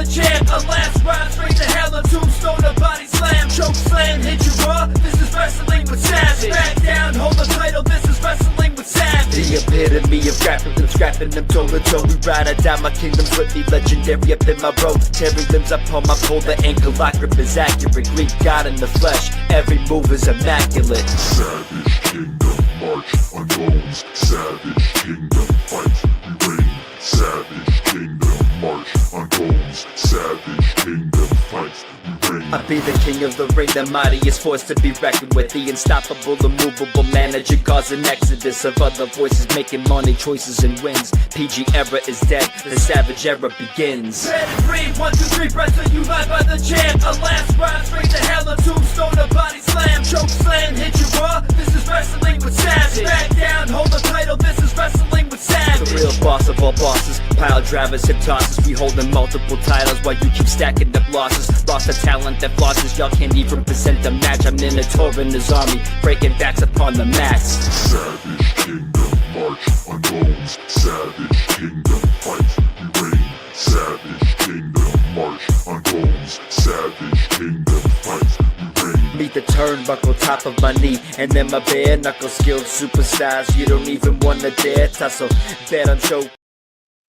the champ. A last ride straight to hell, a tombstone, a body slam. Choke slam, hit you raw, this is wrestling with Savage. Back down, hold the title, this is wrestling with Savage. The epitome of grappling them, scrapping them toe to toe. We ride or die, my kingdom's with me, legendary up in my road. Tearing limbs upon my pole, the ankle lock grip is accurate. Greek God in the flesh, every move is immaculate. Savage kingdom, march on bones. Savage kingdom, fight, we reign. Savage kingdom, march on bones. Savage kingdom, fight, we reign. I be the king of the ring, the mightiest force to be reckoned with. The unstoppable, immovable manager, cause an exodus of other voices making money choices and wins. PG era is dead, the savage era begins. Red and green, 1, 2, 3, wrestling you live by the champ. A last ride straight to hell, a tombstone, a body slam. Choke slam, hit you raw, this is wrestling with Savage. Back down, hold the title, this is wrestling with Savage. The real boss of all bosses, pile drivers, hip tosses. We holding multiple titles while you keep stacking up losses. Lost the talent that flosses, y'all can't even present a match. I'm in a tour in his army, breaking backs upon the mats. Savage kingdom, march on bones. Savage kingdom, fight, we reign. Savage kingdom, march on bones. Savage kingdom, fight, we reign. Meet the turnbuckle, top of my knee, and then my bare knuckle skilled superstars. You don't even wanna dare tussle, bet on show.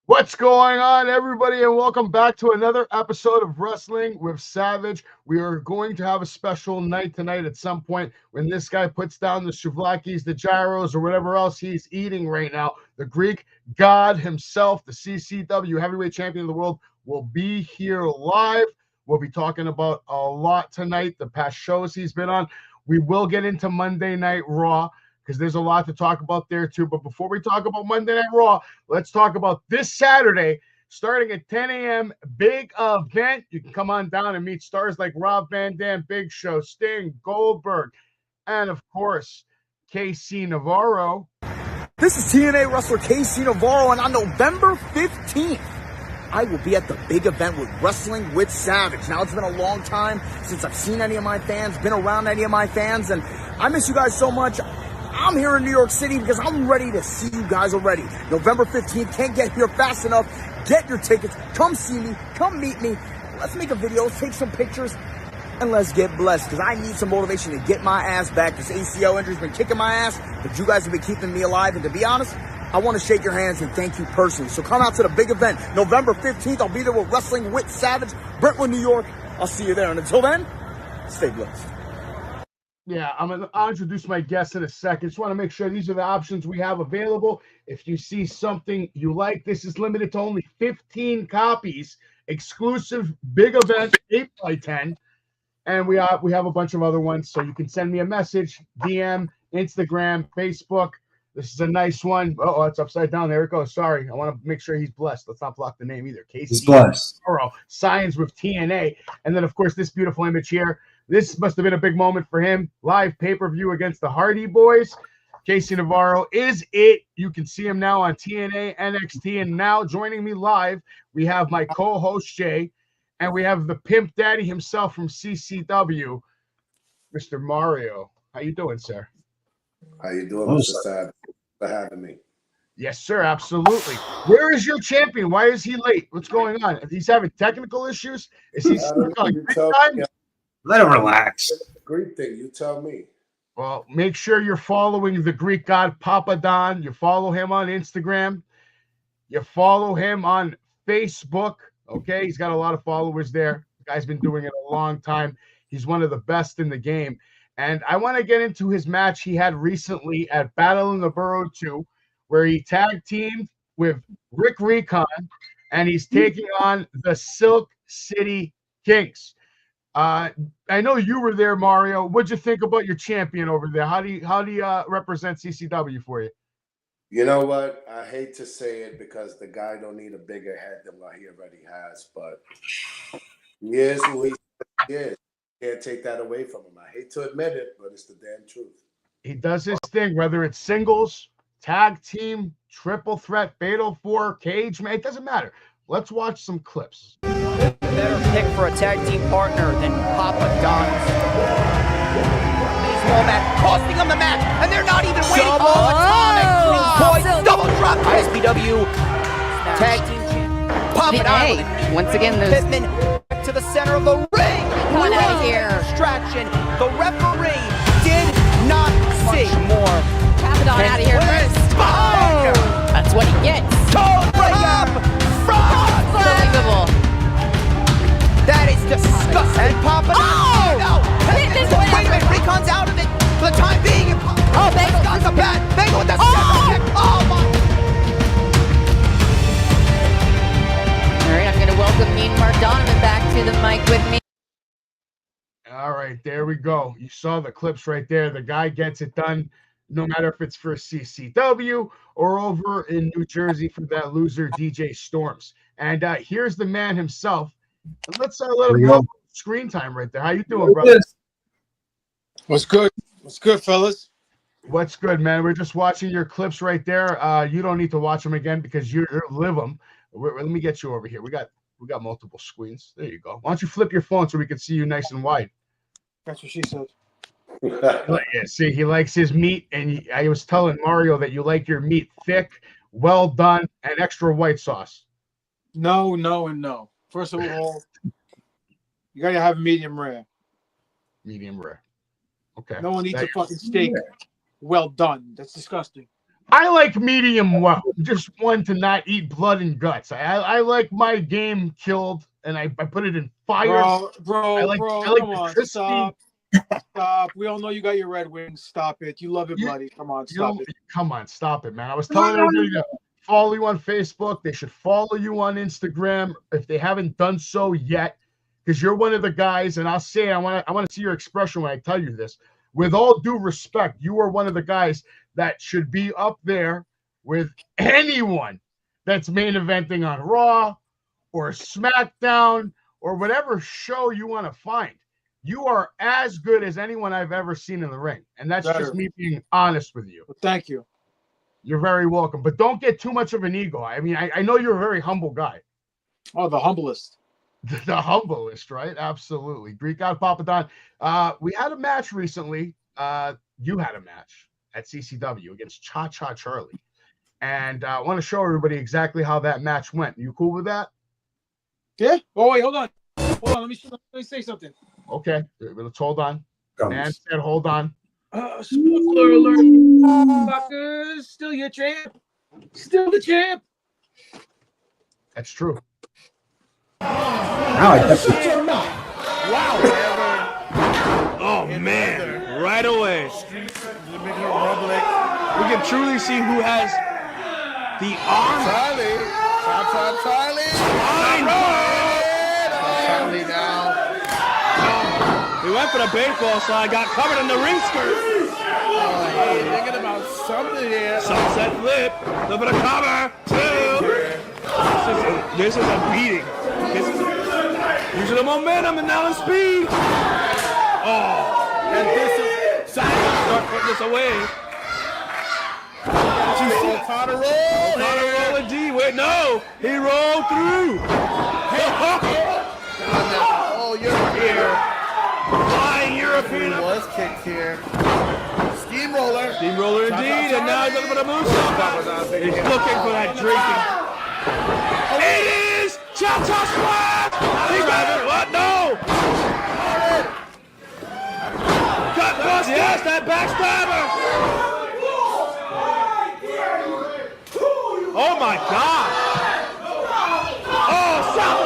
What's going on, everybody, and welcome back to another episode of Wrestling with Savage. We are going to have a special night tonight at some point when this guy puts down the souvlaki's, the gyros, or whatever else he's eating right now. The Greek God himself, the CCW heavyweight champion of the world, will be here live. We'll be talking about a lot tonight, the past shows he's been on. We will get into Monday Night Raw, because there's a lot to talk about there too. But before we talk about Monday Night Raw, let's talk about this Saturday, starting at 10 a.m., big event. You can come on down and meet stars like Rob Van Dam, Big Show, Sting, Goldberg, and of course, KC Navarro. This is TNA wrestler KC Navarro, and on November 15th, I will be at the big event with Wrestling with Savage. Now, it's been a long time since I've seen any of my fans, been around any of my fans, and I miss you guys so much. I'm here in New York City because I'm ready to see you guys already. November 15th, can't get here fast enough. Get your tickets, come see me, come meet me. Let's make a video, take some pictures, and let's get blessed, because I need some motivation to get my ass back. This ACL injury's been kicking my ass, but you guys have been keeping me alive, and to be honest, I want to shake your hands and thank you personally. So come out to the big event, November 15th. I'll be there with Wrestling with Savage, Brentwood, New York. I'll see you there, and until then, stay blessed. Yeah, I'll introduce my guests in a second. Just want to make sure these are the options we have available. If you see something you like, this is limited to only 15 copies. Exclusive big event, 8x10. And we have a bunch of other ones, so you can send me a message, DM, Instagram, Facebook. This is a nice one. Oh, it's upside down. There it goes. Sorry. I want to make sure he's blessed. Let's not block the name either. Casey blessed. Signs with TNA. And then, of course, this beautiful image here. This must have been a big moment for him. Live pay-per-view against the Hardy Boys. KC Navarro is it. You can see him now on TNA, NXT. And now joining me live, we have my co-host, Jay. And we have the Pimp Daddy himself from CCW, Mr. Mario. How you doing, sir? How you doing, Mr. Savage? For having me. Yes, sir. Absolutely. Where is your champion? Why is he late? What's going on? If he's having technical issues, is he stuck on big time? Let him relax. Great thing. You tell me. Well, make sure you're following the Greek God Papadon. You follow him on Instagram. You follow him on Facebook. Okay, he's got a lot of followers there. The guy's been doing it a long time. He's one of the best in the game. And I want to get into his match he had recently at Battle in the Borough II, where he tag teamed with Rick Recon, and he's taking on the Silk City Kings. I know you were there, Mario. What'd you think about your champion over there? How do you represent CCW for you? You know what? I hate to say it because the guy don't need a bigger head than what he already has, but he is who he is. Can't take that away from him. I hate to admit it, but it's the damn truth. He does his thing, whether it's singles, tag team, triple threat, fatal four, cage match. It doesn't matter. Let's watch some clips. Better pick for a tag team partner than Papadon. Small match, costing them the match, and they're not even waiting. Atomic drop. Double drop. ISPW tag team champ. Hey, once again, those Pittman to the center of the ring. Come out of here. Distraction. The referee did not see. more. Papadon out of here first. Oh! That's what he gets. Toe breaker. Frog flag. Unbelievable. That is disgusting. And Papadon. Oh! No. Wait a minute. Recon's out of it for the time being. Oh, Bagel got the bat. Bagel with the Oh! second kick. Oh my. All right, I'm going to welcome Mean Mark Donovan back to the mic with me. All right, there we go. You saw the clips right there. The guy gets it done, no matter if it's for CCW or over in New Jersey for that loser DJ Storms. And here's the man himself. And let's let him know screen time right there. How you doing, brother? What's good? What's good, fellas? What's good, man? We're just watching your clips right there. You don't need to watch them again because you live them. Let me get you over here. We got multiple screens. There you go. Why don't you flip your phone so we can see you nice and wide? That's what she said. Yeah, see, he likes his meat, and I was telling Mario that you like your meat thick, well done, and extra white sauce. No, and no. First of all, you gotta have medium rare. Medium rare. Okay. No one eats a fucking steak well done. That's disgusting. I like medium well. Just one to not eat blood and guts. I like my game killed, and I put it in fire. Bro, come on, crispy. Stop. We all know you got your Red Wings. Stop it. You love it, buddy. Come on, stop it. Come on, stop it, man. I was telling everybody to follow you on Facebook. They should follow you on Instagram if they haven't done so yet, because you're one of the guys, and I'll say I want to see your expression when I tell you this. With all due respect, you are one of the guys that should be up there with anyone that's main eventing on Raw or SmackDown or whatever show you want to find. You are as good as anyone I've ever seen in the ring. And that's just me being honest with you. Well, thank you. You're very welcome. But don't get too much of an ego. I mean, I know you're a very humble guy. Oh, the humblest. The humblest, right? Absolutely. Greek God Papadon. We had a match recently. You had a match at CCW against Cha-Cha Charlie. And I want to show everybody exactly how that match went. You cool with that? Yeah? Oh, wait, hold on. Let me say something. Okay. Let's hold on. Man said hold on. Spoiler alert. Fuckers, still your champ. Still the champ. That's true. Now I definitely. Wow. Oh, man. Right away. We can truly see who has the arm. Charlie now. We went for the baseball slide, got covered in the ring skirt. Thinking about something here. Sunset flip, little bit of cover, two. This is a beating. Use of the momentum and now in speed. Oh, and this is start putting this away. Connor roll. Connor roll indeed. Wait, no, he rolled through. Oh, you're here. Flying European. Was kicked here. Steamroller. Steamroller indeed, and now he's looking for the moonsault. He's looking for that drinking. It is Cha-Cha Splash! He got it. What? No! Gut bust, yes, that backstabber! Oh my God! Oh, stop!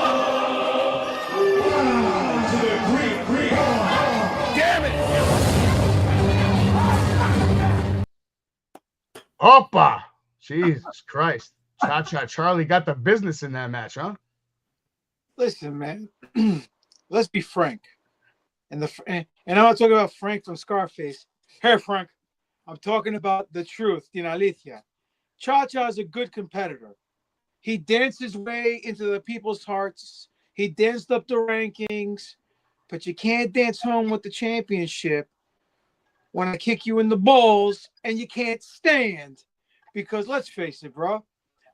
Damn it! Opa! Jesus Christ. Cha-Cha Charlie got the business in that match, huh? Listen, man. Let's be frank. And I'm not talking about Frank from Scarface. Hey, Frank. I'm talking about the truth, Alicia. Cha-Cha is a good competitor. He danced his way into the people's hearts. He danced up the rankings. But you can't dance home with the championship when I kick you in the balls and you can't stand. Because let's face it, bro.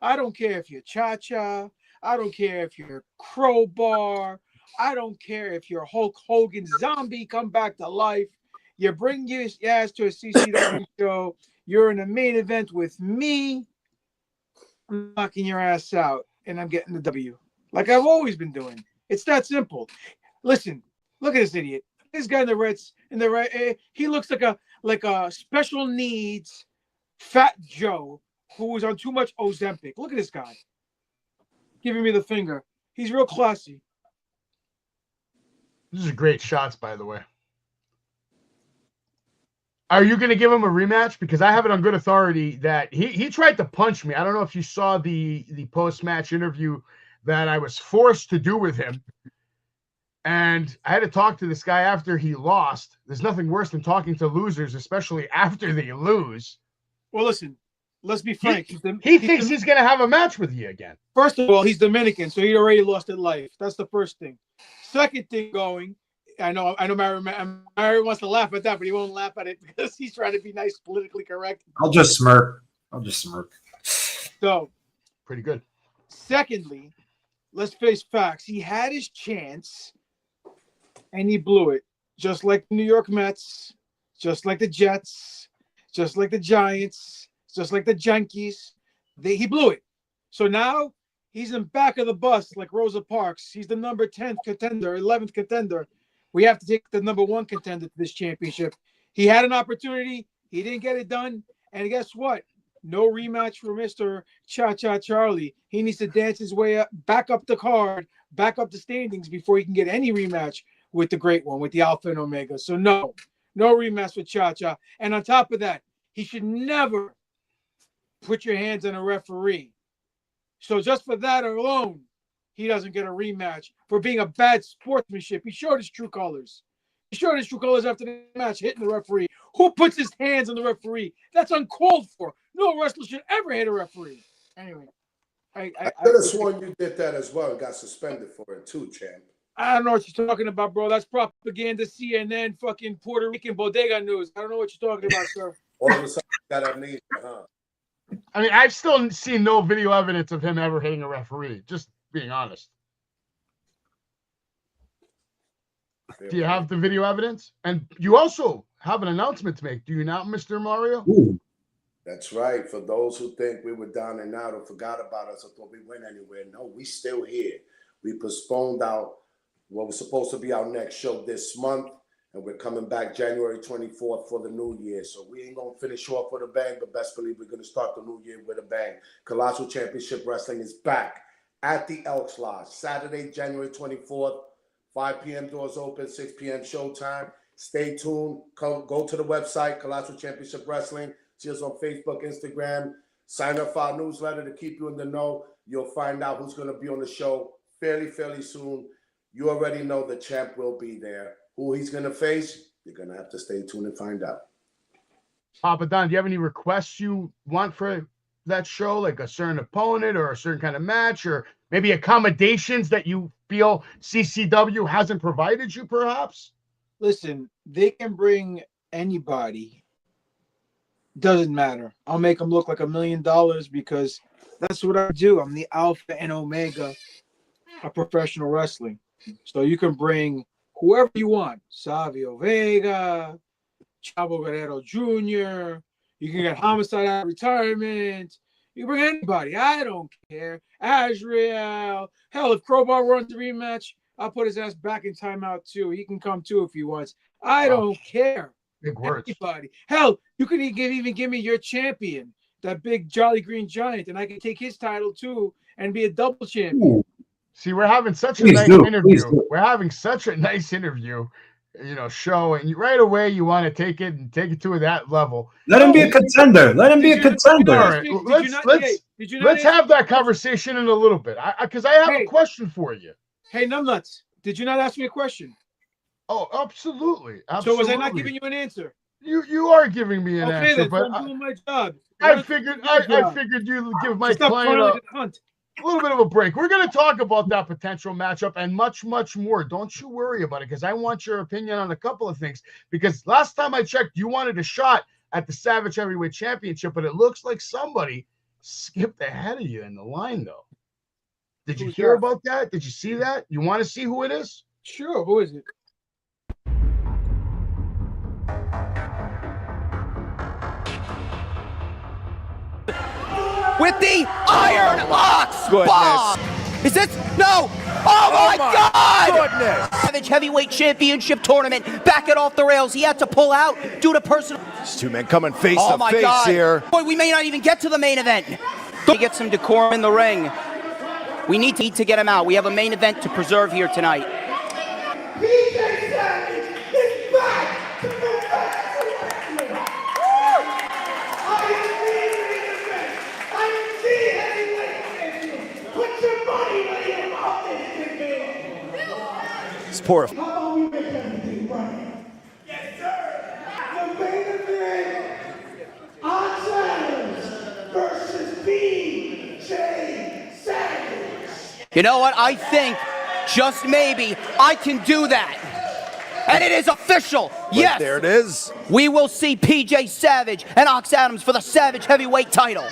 I don't care if you're Cha-Cha. I don't care if you're Crowbar. I don't care if you're Hulk Hogan zombie come back to life. You bring your ass to a CCW show. You're in a main event with me. I'm knocking your ass out, and I'm getting the W. like I've always been doing. It's that simple. Listen, look at this idiot. This guy in the Reds, he looks like a special needs fat Joe who was on too much Ozempic. Look at this guy giving me the finger. He's real classy. These are great shots, by the way. Are you going to give him a rematch? Because I have it on good authority that he tried to punch me. I don't know if you saw the post-match interview that I was forced to do with him. And I had to talk to this guy after he lost. There's nothing worse than talking to losers, especially after they lose. Well, listen, let's be frank. He thinks he's going to have a match with you again. First of all, he's Dominican, so he already lost at life. That's the first thing. Second thing going, I know Mario wants to laugh at that, but he won't laugh at it because he's trying to be nice, politically correct. I'll just smirk. So, pretty good. Secondly, let's face facts. He had his chance, and he blew it. Just like the New York Mets, just like the Jets, just like the Giants, just like the Yankees. He blew it. So now he's in back of the bus like Rosa Parks. He's the number 10th contender, 11th contender. We have to take the number 1 contender to this championship. He had an opportunity. He didn't get it done. And guess what? No rematch for Mr. Cha-Cha Charlie. He needs to dance his way up, back up the card, back up the standings before he can get any rematch with the great one, with the Alpha and Omega. So no rematch with Cha-Cha. And on top of that, he should never put your hands on a referee. So just for that alone, he doesn't get a rematch for being a bad sportsmanship. He showed his true colors. He showed his true colors after the match, hitting the referee. Who puts his hands on the referee? That's uncalled for. No wrestler should ever hit a referee. Anyway, I could have sworn you did that as well and got suspended for it too, champ. I don't know what you're talking about, bro. That's propaganda, CNN, fucking Puerto Rican bodega news. I don't know what you're talking about, sir. All of a sudden, you got amnesia, huh? I mean, I've still seen no video evidence of him ever hitting a referee. Just being honest. Do you have the video evidence? And you also have an announcement to make, do you not, Mr. Mario? Ooh. That's right. For those who think we were down and out or forgot about us or thought we went anywhere, no, we still here. We postponed out what was supposed to be our next show this month, and we're coming back January 24th for the new year. So we ain't going to finish off with a bang, but best believe we're going to start the new year with a bang. Colossal Championship Wrestling is back at the Elks Lodge, Saturday, January 24th, 5 p.m. doors open, 6 p.m. showtime. Stay tuned. Go to the website, Colossal Championship Wrestling. See us on Facebook, Instagram. Sign up for our newsletter to keep you in the know. You'll find out who's going to be on the show fairly soon. You already know the champ will be there. Who he's going to face, you're going to have to stay tuned and find out. Papadon, do you have any requests you want for that show, like a certain opponent or a certain kind of match, or maybe accommodations that you feel CCW hasn't provided you, perhaps? Listen, they can bring anybody. Doesn't matter. I'll make them look like $1 million because that's what I do. I'm the Alpha and Omega of professional wrestling. So you can bring whoever you want. Savio Vega, Chavo Guerrero Jr. You can get Homicide out of retirement. You can bring anybody. I don't care. Azrael. Hell, if Crowbar runs the rematch, I'll put his ass back in timeout too. He can come too if he wants. I don't care. Big words. Anybody. Hell, you could even give me your champion, that big Jolly Green Giant, and I can take his title too and be a double champion. Ooh. See, we're having such a nice interview. We're having such a nice interview, show, and right away you want to take it to that level. Let him be a contender. Let him be a contender. All right, let's have that conversation in a little bit. Because I have a question for you. Hey, Numbnuts, did you not ask me a question? Oh, absolutely. So was I not giving you an answer? You are giving me an answer, then, but I'm doing my job. I figured you'd give my client a little bit of a break. We're going to talk about that potential matchup and much, much more. Don't you worry about it, because I want your opinion on a couple of things. Because last time I checked, you wanted a shot at the Savage Heavyweight Championship, but it looks like somebody skipped ahead of you in the line, though. Did you hear about that? Did you see that? You want to see who it is? Sure. Who is it? With the Iron Ox Bomb! Is this? No! Oh my God! Goodness! Savage Heavyweight Championship Tournament back it off the rails. He had to pull out due to personal. These two men coming face Oh to my face God. here. Boy, we may not even get to the main event. To get some decorum in the ring. We need to get him out. We have a main event to preserve here tonight. PJ Savage is back to professional wrestling. I am the heavyweight champion. Put your money where your mouth is, It's poor. How about we make everything right? Yes, sir. The main event, Oxford versus PJ Savage. You know what? I think, just maybe, I can do that. And it is official. Yes. There it is. We will see PJ Savage and Ox Adams for the Savage Heavyweight title.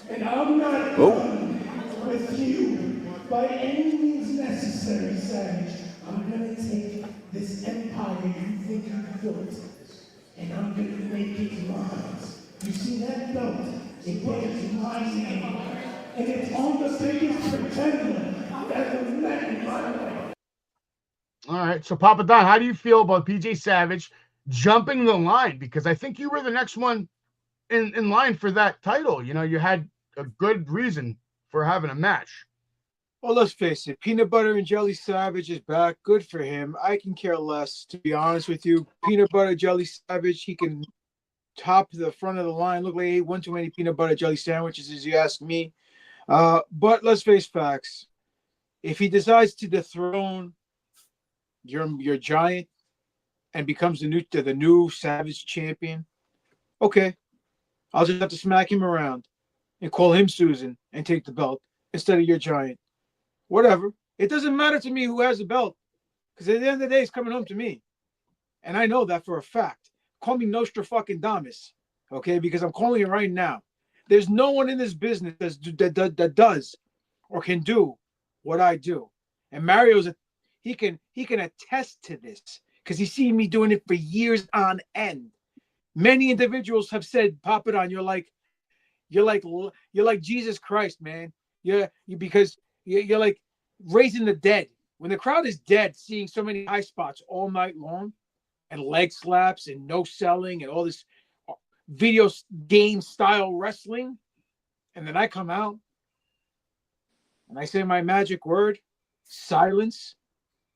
And I'm not done with you by any means necessary, Savage. I'm gonna take this empire you think you built, and I'm gonna make it mine. You see that belt? It bears my name, and it's on the biggest pretender that was met in my life. All right. So, Papa Don, how do you feel about PJ Savage jumping the line? Because I think you were the next one in line for that title. You know, you had a good reason for having a match. Well, let's face it, Peanut Butter and Jelly Savage is back. Good for him. I can care less, to be honest with you. Peanut Butter Jelly Savage, he can top the front of the line. Look like he ate one too many peanut butter jelly sandwiches, as you ask me. But let's face facts. If he decides to dethrone your giant and becomes the new Savage champion, okay, I'll just have to smack him around and call him Susan and take the belt instead of your giant. Whatever. It doesn't matter to me who has the belt, because at the end of the day, it's coming home to me, and I know that for a fact. Call me Nostradamus, okay? Because I'm calling it right now. There's no one in this business that does or can do what I do. And Mario's he can attest to this because he's seen me doing it for years on end. Many individuals have said, Papadon, you're like Jesus Christ, man. Because you're like raising the dead. When the crowd is dead, seeing so many high spots all night long, and leg slaps and no selling and all this video game style wrestling, and then I come out and I say my magic word, silence,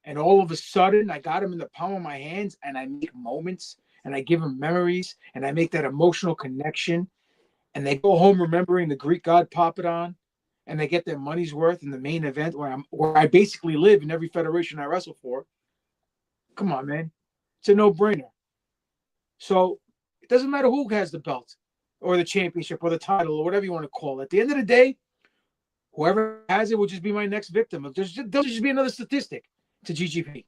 and all of a sudden I got him in the palm of my hands, and I make moments, and I give them memories, and I make that emotional connection, and they go home remembering the Greek God Papadon, and they get their money's worth in the main event where I basically live in every federation I wrestle for. Come on, man. It's a no-brainer. So it doesn't matter who has the belt or the championship or the title or whatever you want to call it. At the end of the day, whoever has it will just be my next victim. They'll just be another statistic to GGP.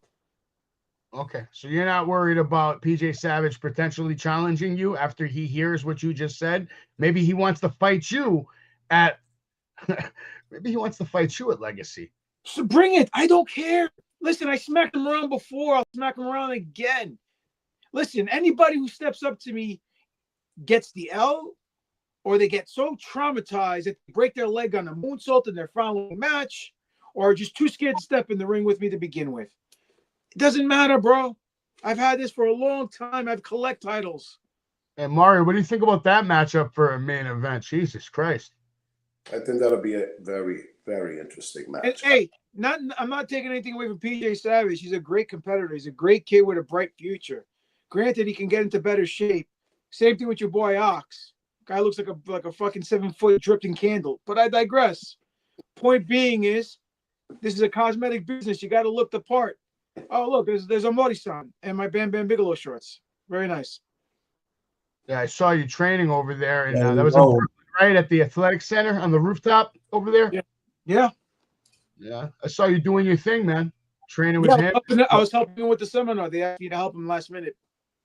Okay, so you're not worried about PJ Savage potentially challenging you after he hears what you just said? Maybe he wants to fight you at Legacy. So bring it. I don't care. Listen, I smacked him around before. I'll smack him around again. Listen, anybody who steps up to me gets the L, or they get so traumatized that they break their leg on a moonsault in their following match, or are just too scared to step in the ring with me to begin with. It doesn't matter, bro. I've had this for a long time. I've collect titles. And Mario, what do you think about that matchup for a main event? Jesus Christ. I think that'll be a very, very interesting match. And, hey, I'm not taking anything away from PJ Savage. He's a great competitor. He's a great kid with a bright future. Granted, he can get into better shape. Same thing with your boy Ox. Guy looks like a fucking 7-foot drifting candle. But I digress. Point being is, this is a cosmetic business. You got to look the part. Oh, look, there's a Mori-san and my Bam Bam Bigelow shorts. Very nice. Yeah, I saw you training over there, and Yeah, that was in Brooklyn, right at the athletic center on the rooftop over there. Yeah. Yeah, I saw you doing your thing, man. Training with him. I was helping him with the seminar. They asked me to help him last minute.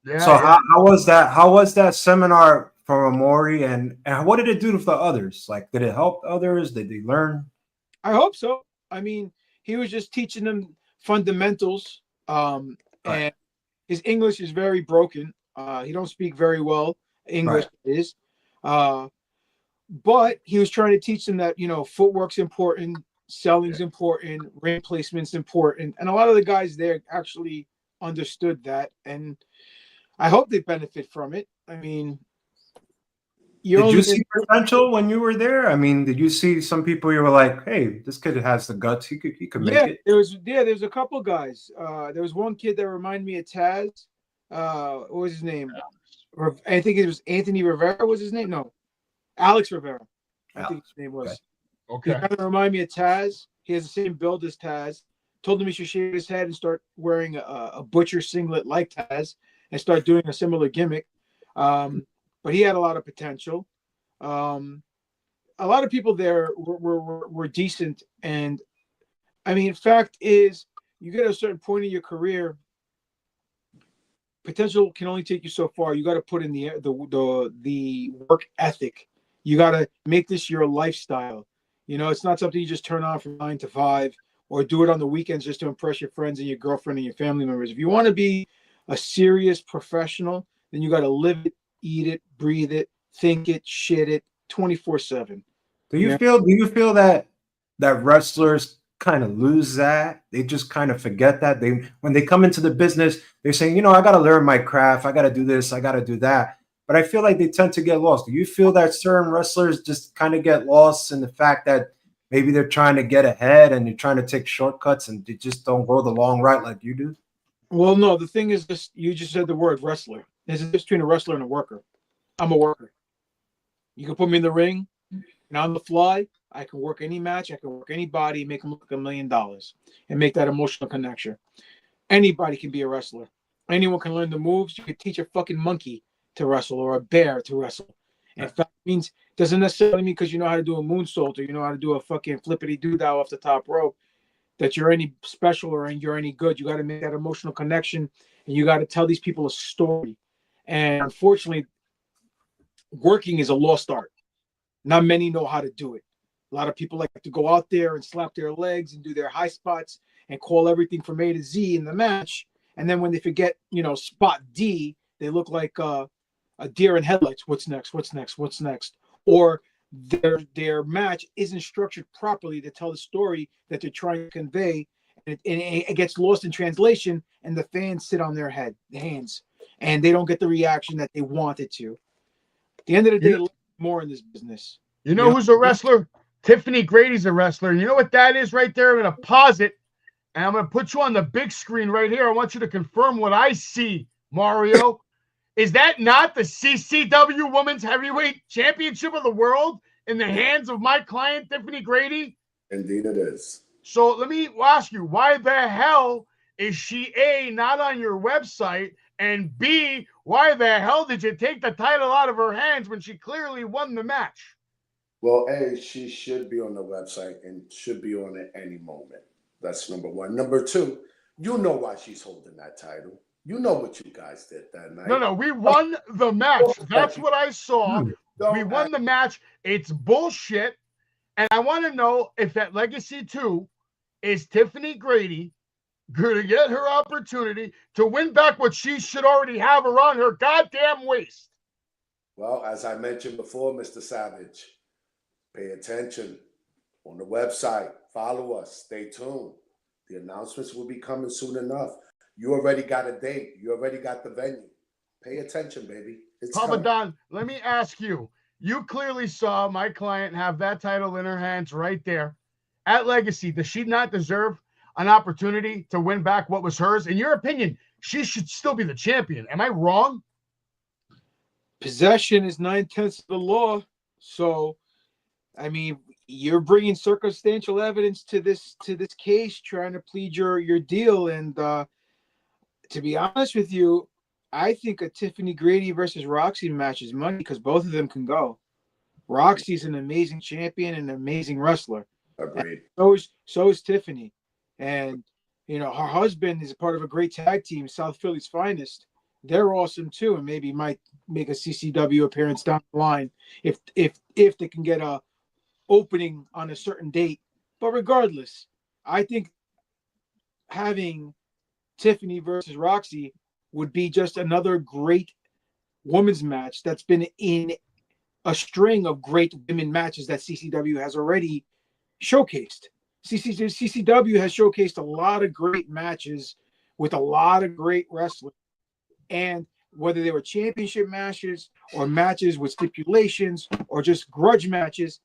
Yeah. So how was that? How was that seminar for Amori, and what did it do to the others? Like, did it help others? Did they learn? I hope so. I mean, he was just teaching them fundamentals, and his English is very broken. He don't speak very well English, but he was trying to teach them that, footwork's important, selling's important, ring placement's important, and a lot of the guys there actually understood that, and I hope they benefit from it. I mean, Did you see potential when you were there? I mean, did you see some people you were like, "Hey, this kid has the guts. He could make it." There's a couple guys. There was one kid that reminded me of Taz. What was his name? I think it was Anthony Rivera. Was his name? No, Alex Rivera. I think his name was. Okay. He kind of reminded me of Taz. He has the same build as Taz. Told him he should shave his head and start wearing a butcher singlet like Taz and start doing a similar gimmick. But he had a lot of potential. A lot of people there were decent. And I mean, fact is, you get to a certain point in your career, potential can only take you so far. You got to put in the work ethic. You got to make this your lifestyle. You know, it's not something you just turn on from 9 to 5 or do it on the weekends just to impress your friends and your girlfriend and your family members. If you want to be a serious professional, then you got to live it, eat it, breathe it, think it, shit it 24/7. Do you feel that wrestlers kind of lose that? They just kind of forget that when they come into the business, they're saying, I got to learn my craft. I got to do this. I got to do that. But I feel like they tend to get lost. Do you feel that certain wrestlers just kind of get lost in the fact that maybe they're trying to get ahead and they're trying to take shortcuts and they just don't go the long route like you do? Well, no, the thing is this, you just said the word wrestler. There's a difference between a wrestler and a worker. I'm a worker. You can put me in the ring and on the fly, I can work any match, I can work anybody, make them look like $1 million and make that emotional connection. Anybody can be a wrestler. Anyone can learn the moves. You could teach a fucking monkey to wrestle or a bear to wrestle. And fact means doesn't necessarily mean because you know how to do a moonsault or you know how to do a fucking flippity doo-dah off the top rope that you're any special or you're any good. You got to make that emotional connection and you got to tell these people a story. And unfortunately, working is a lost art. Not many know how to do it. A lot of people like to go out there and slap their legs and do their high spots and call everything from A to Z in the match. And then when they forget, spot D, they look like a deer in headlights. What's next? What's next? What's next? Or their match isn't structured properly to tell the story that they're trying to convey, and it gets lost in translation, and the fans sit on their hands, and they don't get the reaction that they wanted to. At the end of the day, more in this business. You know who's a wrestler? Tiffany Grady's a wrestler. And you know what that is right there? I'm going to pause it, and I'm going to put you on the big screen right here. I want you to confirm what I see, Mario. Is that not the CCW Women's Heavyweight Championship of the World in the hands of my client, Tiffany Grady? Indeed it is. So let me ask you, why the hell is she, A, not on your website, and B, why the hell did you take the title out of her hands when she clearly won the match? Well, A, she should be on the website and should be on it any moment. That's number one. Number two, you know why she's holding that title. You know what you guys did that night. No, we won the match. That's what I saw. We won the match. It's bullshit. And I want to know if at Legacy 2, is Tiffany Grady going to get her opportunity to win back what she should already have around her goddamn waist? Well, as I mentioned before, Mr. Savage, pay attention on the website. Follow us. Stay tuned. The announcements will be coming soon enough. You already got a date. You already got the venue. Pay attention, baby. It's Papadon, let me ask you. You clearly saw my client have that title in her hands right there. At Legacy, does she not deserve an opportunity to win back what was hers? In your opinion, she should still be the champion. Am I wrong? Possession is 9/10 of the law. So, I mean, you're bringing circumstantial evidence to this case, trying to plead your deal. And to be honest with you, I think a Tiffany Grady versus Roxy match is money because both of them can go. Roxy's an amazing champion and an amazing wrestler. Agreed. So is Tiffany. And, her husband is a part of a great tag team, South Philly's Finest. They're awesome too, and maybe might make a CCW appearance down the line if they can get a opening on a certain date. But regardless, I think having Tiffany versus Roxy would be just another great women's match that's been in a string of great women matches that CCW has already showcased. CCW has showcased a lot of great matches with a lot of great wrestling, and whether they were championship matches or matches with stipulations or just grudge matches,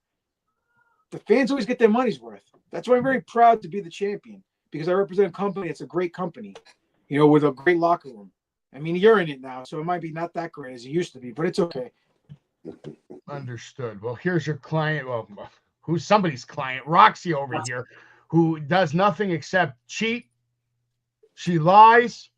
the fans always get their money's worth. That's why I'm very proud to be the champion, because I represent a company. It's a great company, with a great locker room. I mean, you're in it now, so it might be not that great as it used to be, but it's okay. Understood. Well, here's your client. Well, who's somebody's client? Roxy over here, who does nothing except cheat. She lies.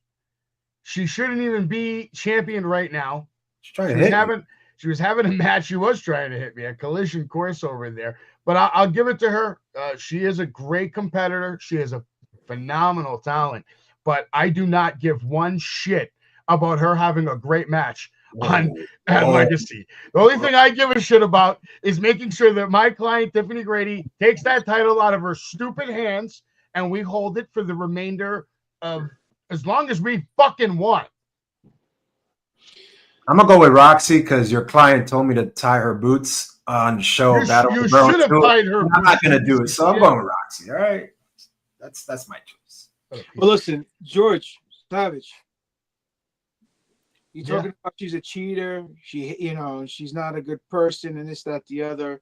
She shouldn't even be champion right now. She was having a match. She was trying to hit me, a collision course over there. But I'll give it to her. She is a great competitor. She is a phenomenal talent. But I do not give one shit about her having a great match at Legacy. The only thing I give a shit about is making sure that my client, Tiffany Grady, takes that title out of her stupid hands and we hold it for the remainder of as long as we fucking want. I'm gonna go with Roxy because your client told me to tie her boots on the show. You should have tied her boots. I'm not gonna do it, so I'm going with Roxy. All right, that's my choice. Well, listen, George Savage, you talking about she's a cheater? She's not a good person, and this, that, the other.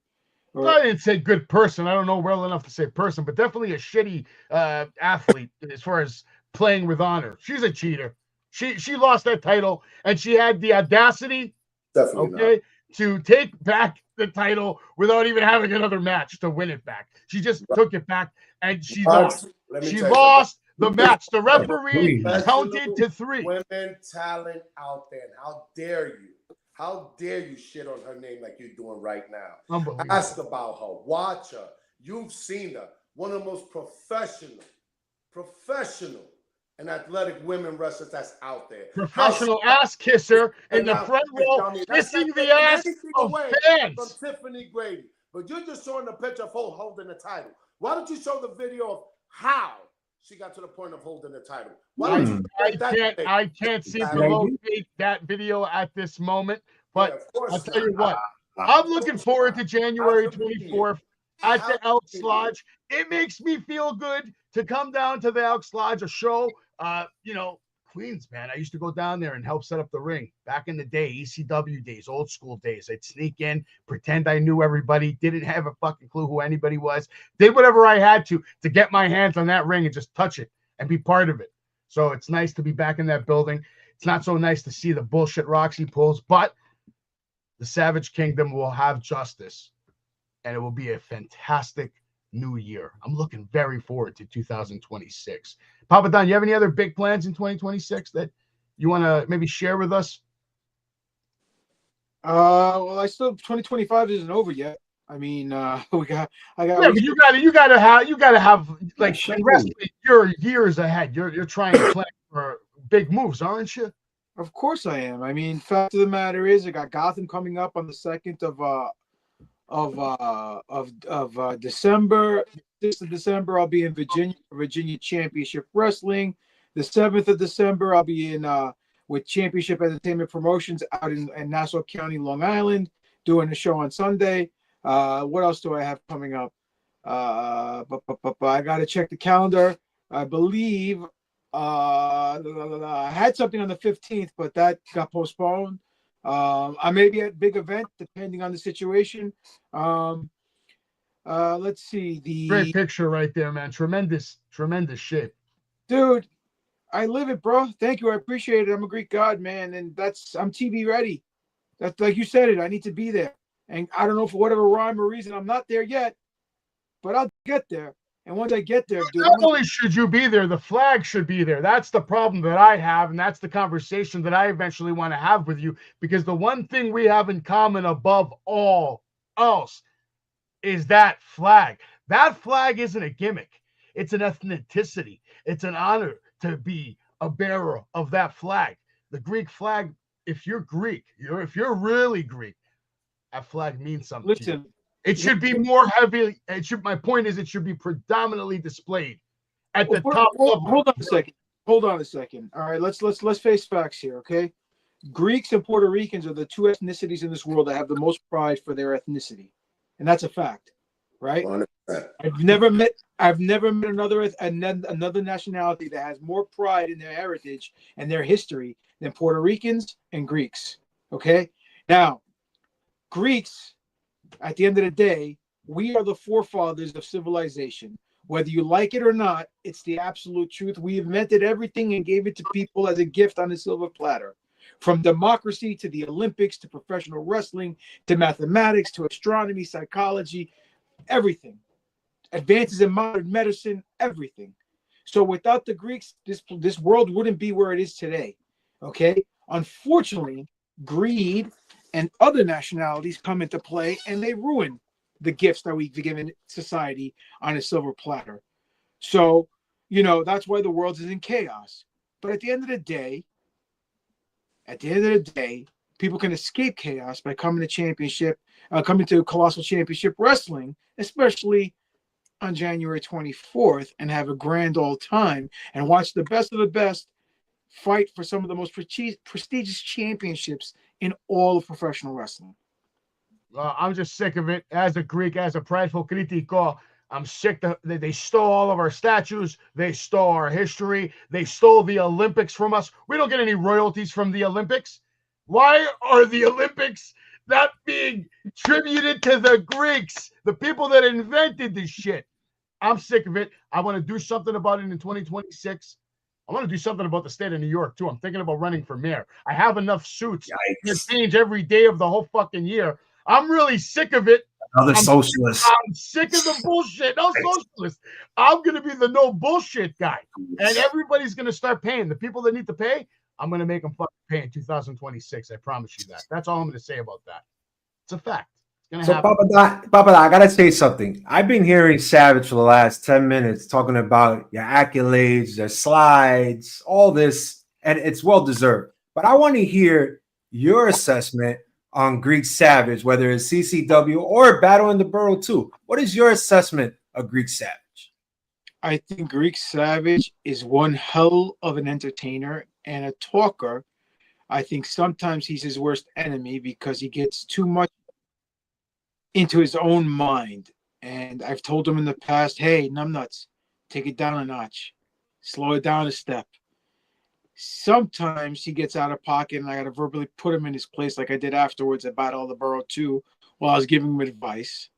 I didn't say good person. I don't know well enough to say person, but definitely a shitty athlete as far as playing with honor. She's a cheater. She lost that title, and she had the audacity, to take back the title without even having another match to win it back. She just took it back, and she lost. She lost the match. The referee counted to 3. Women talent out there. How dare you? How dare you shit on her name like you're doing right now? Ask about her. Watch her. You've seen her. One of the most professional and athletic women wrestlers that's out there. Professional ass kisser in the front row, kissing the ass of fans. From Tiffany Grady. But you're just showing the picture of her holding the title. Why don't you show the video of how she got to the point of holding the title? I can't seem to locate that video at this moment, but I'll tell you what, I'm looking forward to January 24th at the Elks Lodge. It makes me feel good to come down to the Elks Lodge, a show. Queens, man. I used to go down there and help set up the ring back in the day, ECW days, old school days. I'd sneak in, pretend I knew everybody, didn't have a fucking clue who anybody was, did whatever I had to get my hands on that ring and just touch it and be part of it. So it's nice to be back in that building. It's not so nice to see the bullshit Roxy pulls, but the Savage Kingdom will have justice, and it will be a fantastic new year. I'm looking very forward to 2026. Papadon, you have any other big plans in 2026 that you want to maybe share with us? Well, 2025 isn't over yet. I mean, but you gotta have like wrestling. You're years ahead. You're trying to plan for big moves, aren't you? Of course I am. I mean, fact of the matter is, I got Gotham coming up on the 2nd of December. 6th of December, I'll be in Virginia Championship Wrestling. The 7th of December, I'll be in with Championship Entertainment Promotions out in Nassau County, Long Island, doing a show on Sunday. What else do I have coming up? I got to check the calendar. I believe I had something on the 15th, but that got postponed. I may be at a big event depending on the situation. Let's see. Great picture right there, man. Tremendous shape. Dude, I live it, bro. Thank you. I appreciate it. I'm a Greek God, man. And I'm TV ready. That's like you said it. I need to be there. And I don't know, for whatever rhyme or reason, I'm not there yet, but I'll get there. And once I get there, dude. Not only should you be there, the flag should be there. That's the problem that I have, and that's the conversation that I eventually want to have with you, because the one thing we have in common above all else is that flag. That flag isn't a gimmick. It's an ethnicity. It's an honor to be a bearer of that flag. The Greek flag, if you're Greek, if you're really Greek, that flag means something. Listen. It should be more heavy. My point is, it should be predominantly displayed at the top level. Hold on a second. All right, let's face facts here, okay? Greeks and Puerto Ricans are the two ethnicities in this world that have the most pride for their ethnicity, and that's a fact. right? 100%. I've never met another nationality that has more pride in their heritage and their history than Puerto Ricans and Greeks. Okay, now Greeks, at the end of the day, we are the forefathers of civilization. Whether you like it or not, it's the absolute truth. We invented everything and gave it to people as a gift on a silver platter. From democracy to the Olympics to professional wrestling to mathematics to astronomy, psychology, everything. Advances in modern medicine, everything. So without the Greeks, this world wouldn't be where it is today. Okay? Unfortunately, greed and other nationalities come into play and they ruin the gifts that we've given society on a silver platter. So, that's why the world is in chaos. But at the end of the day, people can escape chaos by coming to Colossal Championship Wrestling, especially on January 24th, and have a grand old time and watch the best of the best fight for some of the most prestigious championships in all of professional wrestling. I'm just sick of it. As a Greek, as a prideful critico, I'm sick that they stole all of our statues. They stole our history. They stole the Olympics from us. We don't get any royalties from the Olympics. Why are the Olympics not being tributed to the Greeks, the people that invented this shit? I'm sick of it. I want to do something about it in 2026. I want to do something about the state of New York, too. I'm thinking about running for mayor. I have enough suits to change every day of the whole fucking year. I'm really sick of it. Another socialist. I'm sick of the bullshit. No socialist. I'm going to be the no bullshit guy. And everybody's going to start paying. The people that need to pay, I'm going to make them fucking pay in 2026. I promise you that. That's all I'm going to say about that. It's a fact. So, Papadon, I gotta say something. I've been hearing Savage for the last 10 minutes talking about your accolades, your slides, all this, and it's well deserved. But I want to hear your assessment on Greek Savage, whether it's CCW or Battle in the Borough II. What is your assessment of Greek Savage? I think Greek Savage is one hell of an entertainer and a talker. I think sometimes he's his worst enemy because he gets too much into his own mind. And I've told him in the past, hey, numbnuts, take it down a notch, slow it down a step. Sometimes he gets out of pocket and I got to verbally put him in his place like I did afterwards at Battle of the Borough II while I was giving him advice.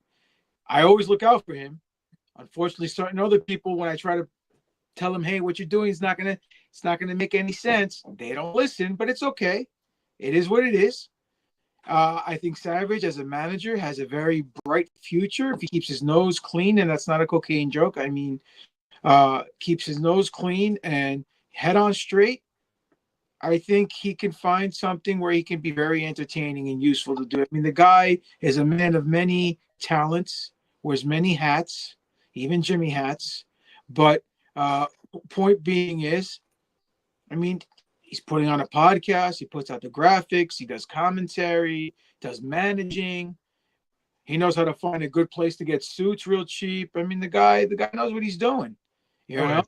I always look out for him. Unfortunately, certain other people, when I try to tell them, hey, what you're doing is not gonna make any sense, they don't listen, but it's okay. It is what it is. I think Savage, as a manager, has a very bright future if he keeps his nose clean, and that's not a cocaine joke. I mean, keeps his nose clean and head on straight. I think he can find something where he can be very entertaining and useful to do. I mean, the guy is a man of many talents, wears many hats, even Jimmy hats. But point being is, I mean, he's putting on a podcast. He puts out the graphics. He does commentary, does managing. He knows how to find a good place to get suits real cheap. I mean, the guy knows what he's doing. You know,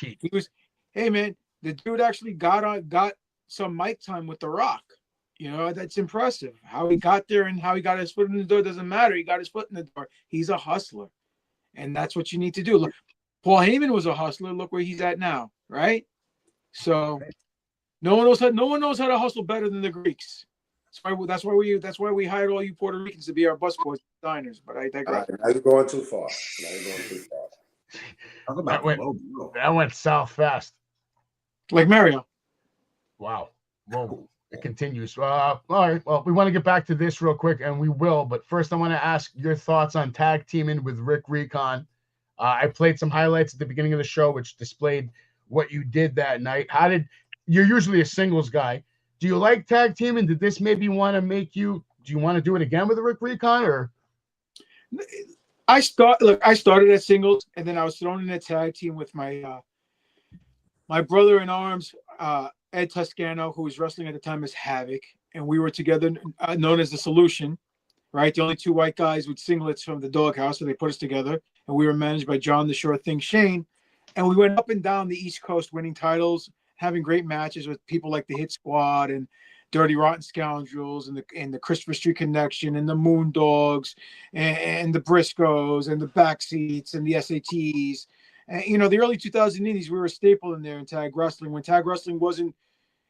he was, hey man, the dude actually got some mic time with The Rock. You know, that's impressive. How he got there and how he got his foot in the door doesn't matter. He got his foot in the door. He's a hustler, and that's what you need to do. Look, Paul Heyman was a hustler. Look where he's at now, right? So. No one knows how to hustle better than the Greeks. That's why we hired all you Puerto Ricans to be our busboys designers. But I digress. Now you're going too far. That went south fast. Like Mario. Wow. Whoa. It continues. All right. Well, we want to get back to this real quick, and we will. But first, I want to ask your thoughts on tag teaming with Rick Recon. I played some highlights at the beginning of the show, which displayed what you did that night. You're usually a singles guy. Do you like tag teaming? Did this maybe want to make you? Do you want to do it again with Rick Recon, or? I started at singles, and then I was thrown in a tag team with my brother in arms, Ed Toscano, who was wrestling at the time as Havoc, and we were together, known as the Solution, right? The only two white guys with singlets from the Doghouse, so they put us together, and we were managed by John the Sure Thing Shane, and we went up and down the East Coast, winning titles, having great matches with people like the Hit Squad and Dirty Rotten Scoundrels and the Christopher Street Connection and the Moondogs and the Briscoes and the Backseats and the SATs. And, you know, the early 2000s indies, we were a staple in there in tag wrestling when tag wrestling wasn't,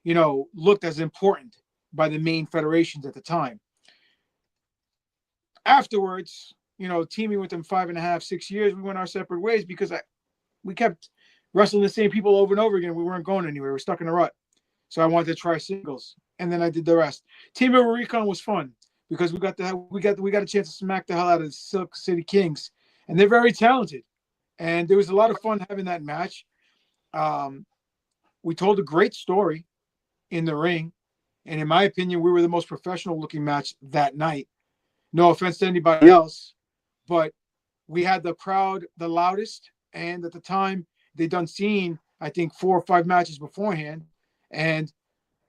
you know, looked as important by the main federations at the time. Afterwards, you know, teaming with them 5.5, 6 years, we went our separate ways because we kept wrestling the same people over and over again. We weren't going anywhere. We were stuck in a rut. So I wanted to try singles, and then I did the rest. Team Over Recon was fun because we got a chance to smack the hell out of the Silk City Kings, and they're very talented. And there was a lot of fun having that match. We told a great story in the ring, and in my opinion, we were the most professional-looking match that night. No offense to anybody else, but we had the crowd the loudest, and at the time they'd seen, I think, 4 or 5 matches beforehand. And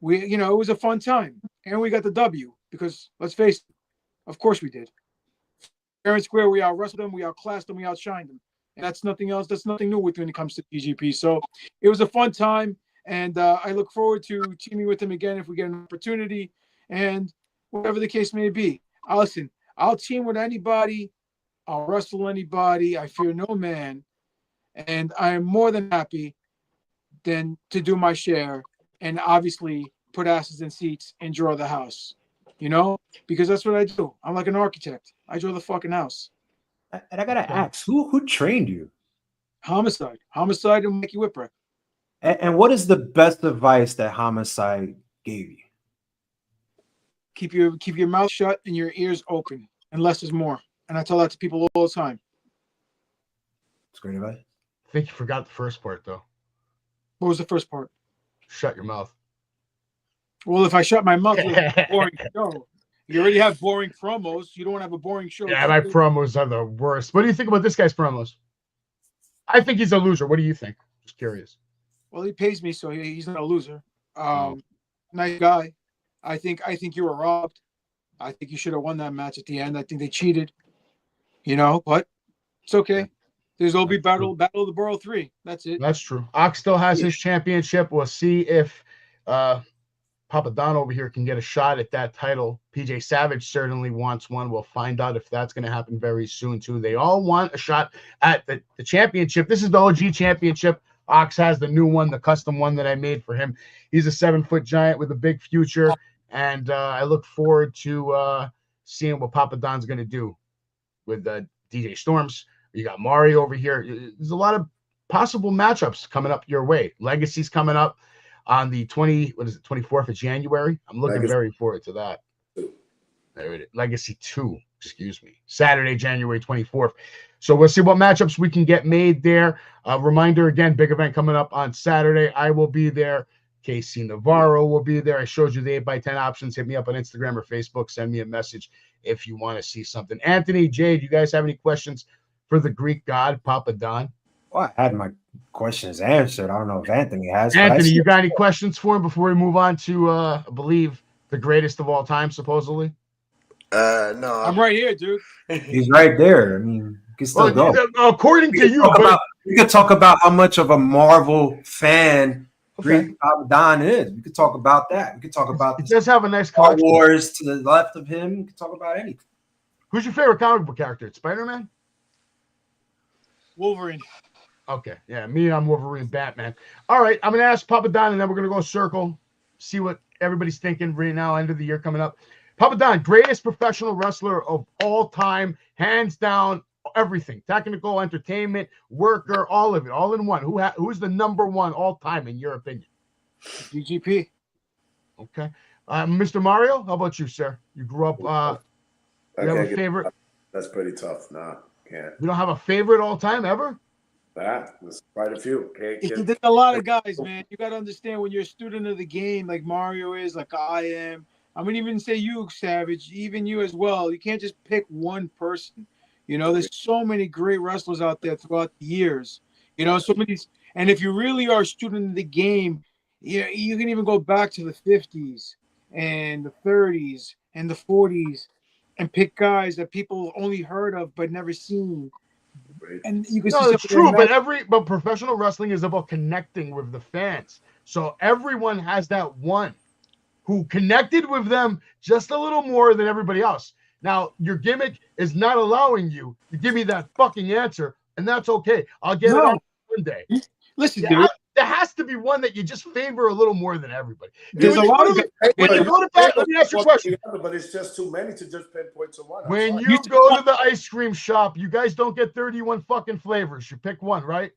we, you know, it was a fun time. And we got the W because, let's face it, of course we did. Fair and square, we out-wrestled them, we outclassed them, we outshined them. And that's nothing else. That's nothing new when it comes to TGP. So it was a fun time. And I look forward to teaming with them again if we get an opportunity. And whatever the case may be. Listen, I'll team with anybody. I'll wrestle anybody. I fear no man. And I am more than happy then to do my share and obviously put asses in seats and draw the house, you know, because that's what I do. I'm like an architect. I draw the fucking house. And I gotta ask, who trained you? Homicide and Mikey Whipwreck. And what is the best advice that Homicide gave you? Keep your mouth shut and your ears open, and less is more. And I tell that to people all the time. It's great advice. I think you forgot the first part, though. What was the first part? Shut your mouth. Well, if I shut my mouth, it's a boring show. You already have boring promos. You don't want to have a boring show. Yeah, my promos are the worst. What do you think about this guy's promos? I think he's a loser. What do you think? Just curious. Well, he pays me, so he's not a loser. Nice guy. I think you were robbed. I think you should have won that match at the end. I think they cheated. You know, but it's okay. There's will be battle of the Borough 3. That's it. That's true. Ox still has his championship. We'll see if Papadon over here can get a shot at that title. PJ Savage certainly wants one. We'll find out if that's going to happen very soon, too. They all want a shot at the championship. This is the OG championship. Ox has the new one, the custom one that I made for him. He's a 7-foot giant with a big future, and I look forward to seeing what Papadon's going to do with DJ Storms. You got Mario over here. There's a lot of possible matchups coming up your way. Legacy's coming up on the 24th of January. I'm looking very forward to that. There it is. Legacy 2, excuse me. Saturday, January 24th. So we'll see what matchups we can get made there. Reminder again, big event coming up on Saturday. I will be there. KC Navarro will be there. I showed you the 8x10 options. Hit me up on Instagram or Facebook. Send me a message if you want to see something. Anthony, Jade, you guys have any questions for the Greek God Papadon? Well, I had my questions answered. I don't know if Anthony has. Anthony, you got any questions for him before we move on to, I believe, the greatest of all time, supposedly? No. I'm right here, dude. He's right there. I mean, you can still go. According to you, we could talk about how much of a Marvel fan Greek Papadon is. We could talk about that. We could talk about he does have a nice Star Wars to the left of him. We could talk about anything. Who's your favorite comic book character? Spider-Man? Wolverine. Okay, yeah, I'm Wolverine, Batman. All right, I'm going to ask Papadon, and then we're going to go circle, see what everybody's thinking right now, end of the year coming up. Papadon, greatest professional wrestler of all time, hands down, everything. Technical, entertainment, worker, all of it, all in one. Who's the number one all time, in your opinion? DGP. Okay. Mr. Mario, how about you, sir? You grew up, you have a favorite? That's pretty tough. Nah, can't. You don't have a favorite all time ever? There's quite a few. There's a lot of guys, man. You got to understand when you're a student of the game, like Mario is, like I am. I'm going to even say you, Savage, even you as well. You can't just pick one person. You know, there's so many great wrestlers out there throughout the years. You know, so many. And if you really are a student of the game, you can even go back to the 50s and the 30s and the 40s and pick guys that people only heard of but never seen. And you can see it's true, but professional wrestling is about connecting with the fans. So everyone has that one. who connected with them just a little more than everybody else. Now, your gimmick is not allowing you to give me that fucking answer, and that's okay. I'll get it on one day. Listen, Yeah, dude. there has to be one that you just favor a little more than everybody. There's a lot of when you go to back, let me ask you a question. But it's just too many to just pinpoint to one. When you go to the ice cream shop, you guys don't get 31 fucking flavors. You pick one, right?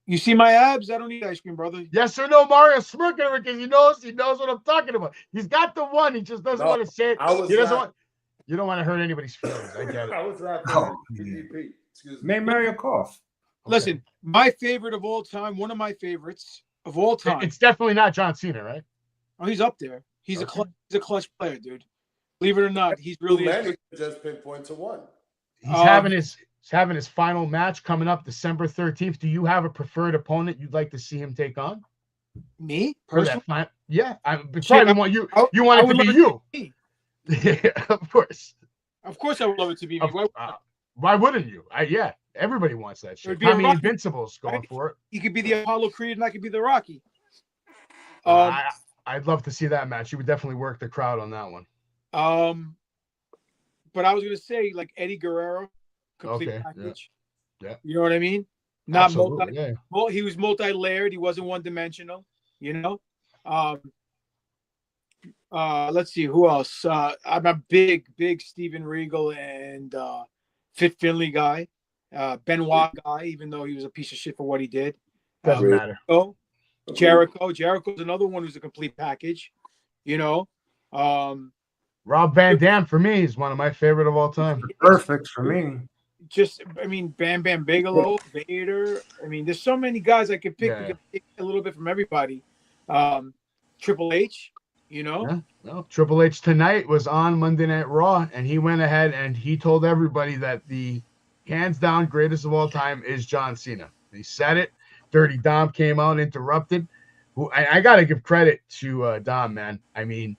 You see my abs? I don't eat ice cream, brother. Yes or no? Mario smirking because he knows what I'm talking about. He's got the one. He just doesn't want to say it. You don't want to hurt anybody's feelings. I get it. I was not PvP. Excuse me. May Mario cough. Okay. Listen, my favorite of all time, one of my favorites of all time. It's definitely not John Cena, right? Oh, he's up there. He's a clutch player, dude. Believe it or not, he's really just pinpoint to one. He's having his final match coming up December 13th. Do you have a preferred opponent you'd like to see him take on? Me? Yeah, I probably want you. You want it to be you. Yeah, of course. Of course, I would love it to be me. Why wouldn't you? Yeah, everybody wants that shit. I mean, Invincible's going for it. He could be the Apollo Creed, and I could be the Rocky. I'd love to see that match. You would definitely work the crowd on that one. But I was gonna say like Eddie Guerrero, complete package. Yeah. You know what I mean? Not absolutely, Well, he was multi-layered. He wasn't one-dimensional. You know. Let's see who else. I'm a big Steven Regal and Fit Finley guy, Benoit guy. Even though he was a piece of shit for what he did, doesn't matter. Oh, Jericho's another one who's a complete package. You know, Rob Van Dam for me is one of my favorite of all time. Perfect for me. Bam Bam Bigelow, Vader. I mean, there's so many guys I could pick. Yeah. You could pick a little bit from everybody. Triple H, you know. Yeah. No, Triple H tonight was on Monday Night Raw, and he went ahead and he told everybody that the hands down greatest of all time is John Cena. He said it. Dirty Dom came out, interrupted. I got to give credit to Dom, man. I mean,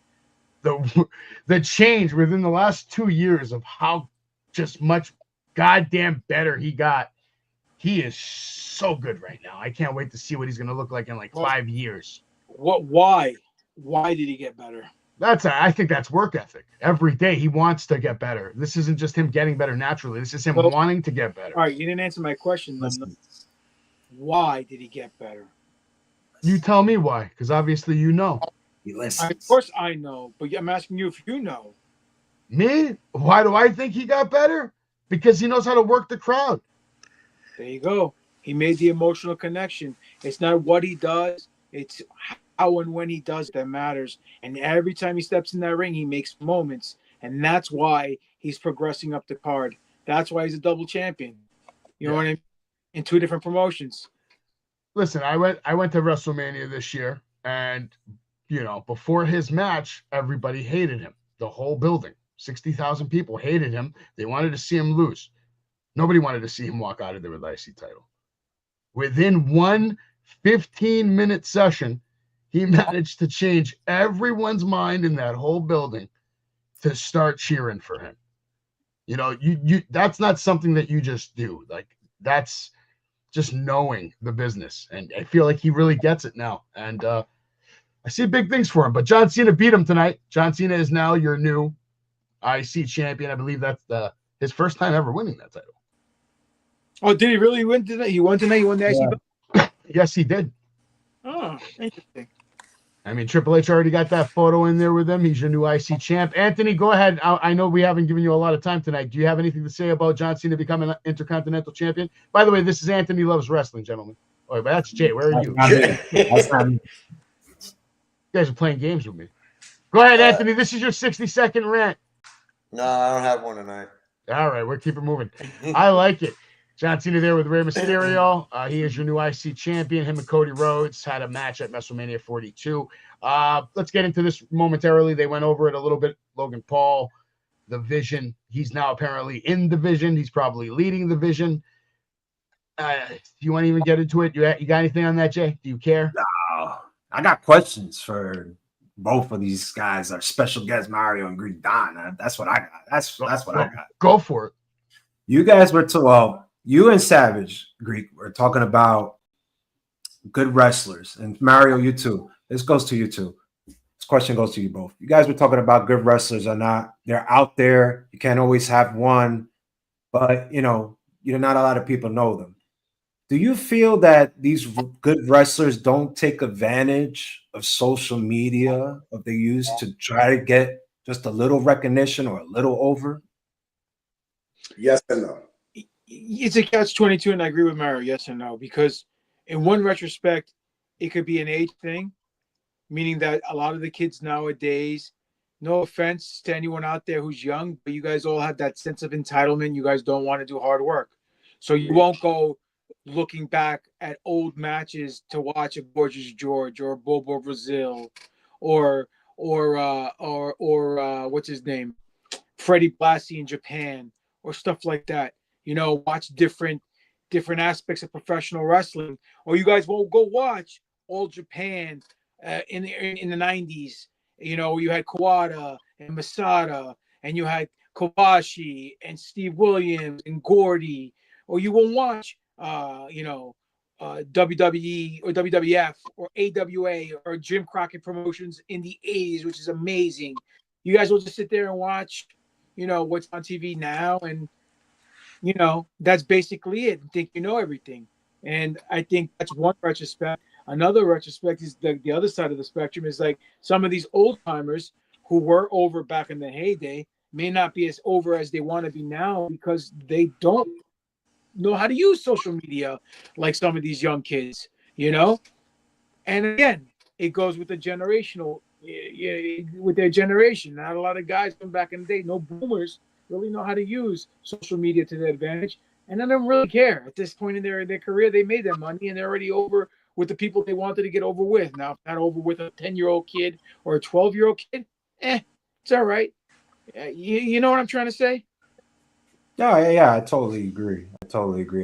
the change within the last 2 years of how just much goddamn better he got. He is so good right now. I can't wait to see what he's going to look like in 5 years. Why did he get better? I think that's work ethic. Every day he wants to get better. This isn't just him getting better naturally. This is him wanting to get better. All right, you didn't answer my question. Why did he get better? You tell me why, because obviously you know. He listens. Of course I know, but I'm asking you if you know. Me? Why do I think he got better? Because he knows how to work the crowd. There you go. He made the emotional connection. It's not what he does. It's how and when he does that matters. And every time he steps in that ring, he makes moments. And that's why he's progressing up the card. That's why he's a double champion. You know what I mean? In 2 different promotions. Listen, I went to WrestleMania this year, and before his match, everybody hated him. The whole building, 60,000 people hated him. They wanted to see him lose. Nobody wanted to see him walk out of there with the IC title. Within one 15-minute session, he managed to change everyone's mind in that whole building to start cheering for him. You that's not something that you just do. That's just knowing the business. And I feel like he really gets it now. And I see big things for him. But John Cena beat him tonight. John Cena is now your new IC champion. I believe that's his first time ever winning that title. Oh, did he really win tonight? He won tonight? He won the IC belt? Yes, he did. Oh, interesting. I mean, Triple H already got that photo in there with him. He's your new IC champ. Anthony, go ahead. I know we haven't given you a lot of time tonight. Do you have anything to say about John Cena becoming an Intercontinental Champion? By the way, this is Anthony Loves Wrestling, gentlemen. Oh, but that's Jay. Where are you? You guys are playing games with me. Go ahead, Anthony. This is your 60-second rant. No, I don't have one tonight. All right, we'll keep it moving. I like it. John Cena there with Rey Mysterio. He is your new IC champion. Him and Cody Rhodes had a match at WrestleMania 42. Let's get into this momentarily. They went over it a little bit. Logan Paul, the Vision. He's now apparently in the Vision. He's probably leading the Vision. Do you want to even get into it? You got anything on that, Jay? Do you care? No. I got questions for both of these guys. Our special guest Mario and Greek Don. That's what I got. That's what I got. Go for it. You guys were you and Savage, Greek, were talking about good wrestlers. And Mario, you too. This goes to you too. question goes to you both. You guys were talking about good wrestlers or not. They're out there. You can't always have one, but not a lot of people know them. Do you feel that these good wrestlers don't take advantage of social media, of they use to try to get just a little recognition or a little over? Yes and no. It's a catch-22, and I agree with Mario. Yes and no, because in one retrospect, it could be an age thing, meaning that a lot of the kids nowadays, no offense to anyone out there who's young, but you guys all have that sense of entitlement. You guys don't want to do hard work. So you won't go looking back at old matches to watch a Gorgeous George or Bobo Brazil or what's his name? Freddie Blassie in Japan or stuff like that. Watch different aspects of professional wrestling. Or you guys won't go watch All Japan in the 90s. You had Kawada and Masada, and you had Kobashi and Steve Williams and Gordy. Or you won't watch WWE or WWF or AWA or Jim Crockett Promotions in the 80s, which is amazing. You guys will just sit there and watch, what's on TV now, and that's basically it. Think you know everything. And I think that's one retrospect. Another retrospect is the other side of the spectrum is like some of these old timers who were over back in the heyday may not be as over as they want to be now because they don't know how to use social media like some of these young kids, And again, it goes with the generational, with their generation. Not a lot of guys from back in the day, no boomers, really know how to use social media to their advantage. And I don't really care. At this point in their career, they made their money and they're already over with the people they wanted to get over with. Now, if not over with a 10-year-old kid or a 12-year-old kid, it's all right. You know what I'm trying to say? Yeah, I totally agree.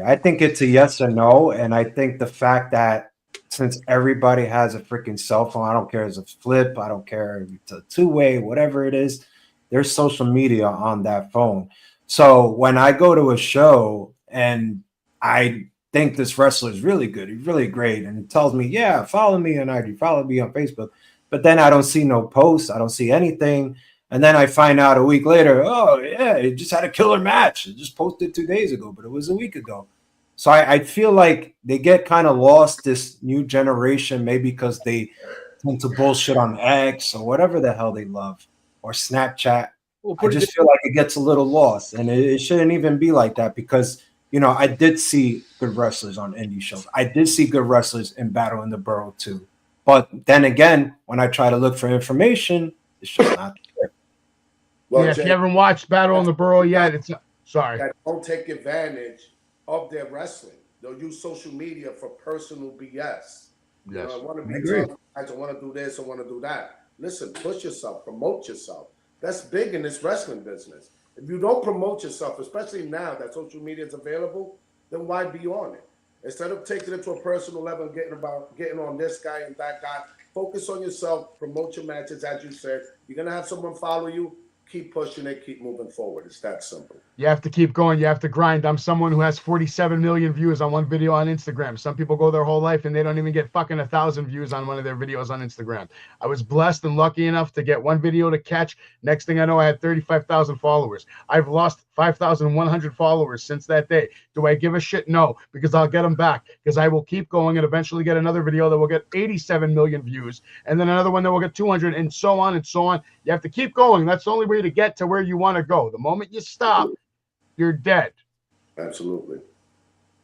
I think it's a yes or no. And I think the fact that since everybody has a freaking cell phone, I don't care if it's a flip, I don't care if it's a two-way, whatever it is, there's social media on that phone. So when I go to a show and I think this wrestler is really good, he's really great, and it tells me, yeah, follow me on IG, follow me on Facebook, but then I don't see no posts, I don't see anything. And then I find out a week later, oh, yeah, it just had a killer match. It just posted 2 days ago, but it was a week ago. So I feel like they get kind of lost, this new generation, maybe because they tend to bullshit on X or whatever the hell they love, or Snapchat. I just feel like it gets a little lost. And it shouldn't even be like that because, I did see good wrestlers on indie shows. I did see good wrestlers in Battle in the Borough II. But then again, when I try to look for information, it's just not there. Well, if you haven't watched Battle in the Borough yet, it's sorry. That don't take advantage of their wrestling. They'll use social media for personal BS. Yes. I want to be tough. I want to do this. I want to do that. Listen, push yourself, promote yourself. That's big in this wrestling business. If you don't promote yourself, especially now that social media is available, then why be on it? Instead of taking it to a personal level and getting on this guy and that guy, focus on yourself, promote your matches, as you said. You're going to have someone follow you. Keep pushing it, keep moving forward. It's that simple. You have to keep going. You have to grind. I'm someone who has 47 million views on one video on Instagram. Some people go their whole life and they don't even get fucking 1,000 views on one of their videos on Instagram. I was blessed and lucky enough to get one video to catch. Next thing I know, I had 35,000 followers. I've lost 5,100 followers since that day. Do I give a shit? No, because I'll get them back, because I will keep going and eventually get another video that will get 87 million views, and then another one that will get 200, and so on and so on. You have to keep going. That's the only way to get to where you want to go. The moment you stop, you're dead. Absolutely.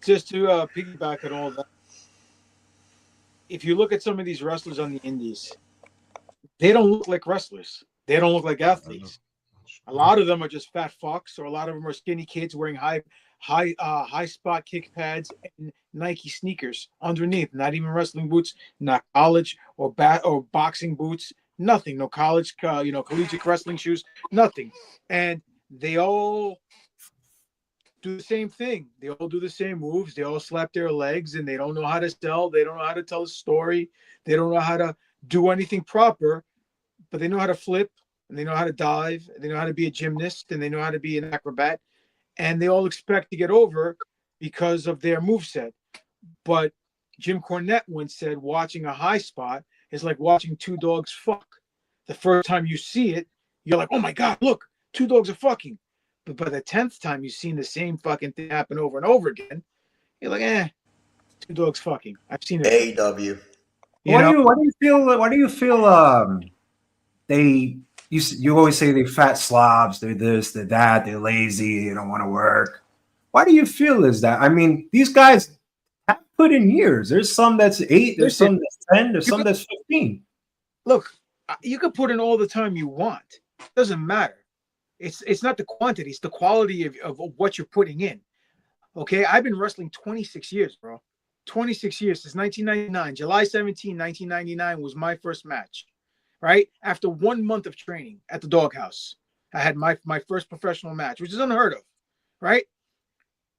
Just to piggyback on all that, if you look at some of these wrestlers on the indies, they don't look like wrestlers. They don't look like athletes. A lot of them are just fat fucks, or a lot of them are skinny kids wearing high spot kick pads and Nike sneakers underneath. Not even wrestling boots, not college or boxing boots, nothing. No college, collegiate wrestling shoes, nothing. And they all do the same thing. They all do the same moves. They all slap their legs, and they don't know how to sell. They don't know how to tell a story. They don't know how to do anything proper, but they know how to flip, and they know how to dive. They know how to be a gymnast, and they know how to be an acrobat. And they all expect to get over because of their moveset. But Jim Cornette once said, watching a high spot is like watching two dogs fuck. The first time you see it, you're like, oh my God, look, two dogs are fucking. But by the 10th time you've seen the same fucking thing happen over and over again, you're like, two dogs fucking. I've seen it. AEW. Why do you feel? Why do you feel? They you always say they fat slobs. They're this, they're that. They're lazy. They don't want to work. Why do you feel is that? I mean, these guys have put in years. There's some that's 8. There's some that's 10. There's some that's 15. Look, you can put in all the time you want. Doesn't matter. It's not the quantity. It's the quality of what you're putting in. Okay, I've been wrestling 26 years, bro. 26 years since 1999. July 17, 1999 was my first match, right? After 1 month of training at the Doghouse, I had my first professional match, which is unheard of, right?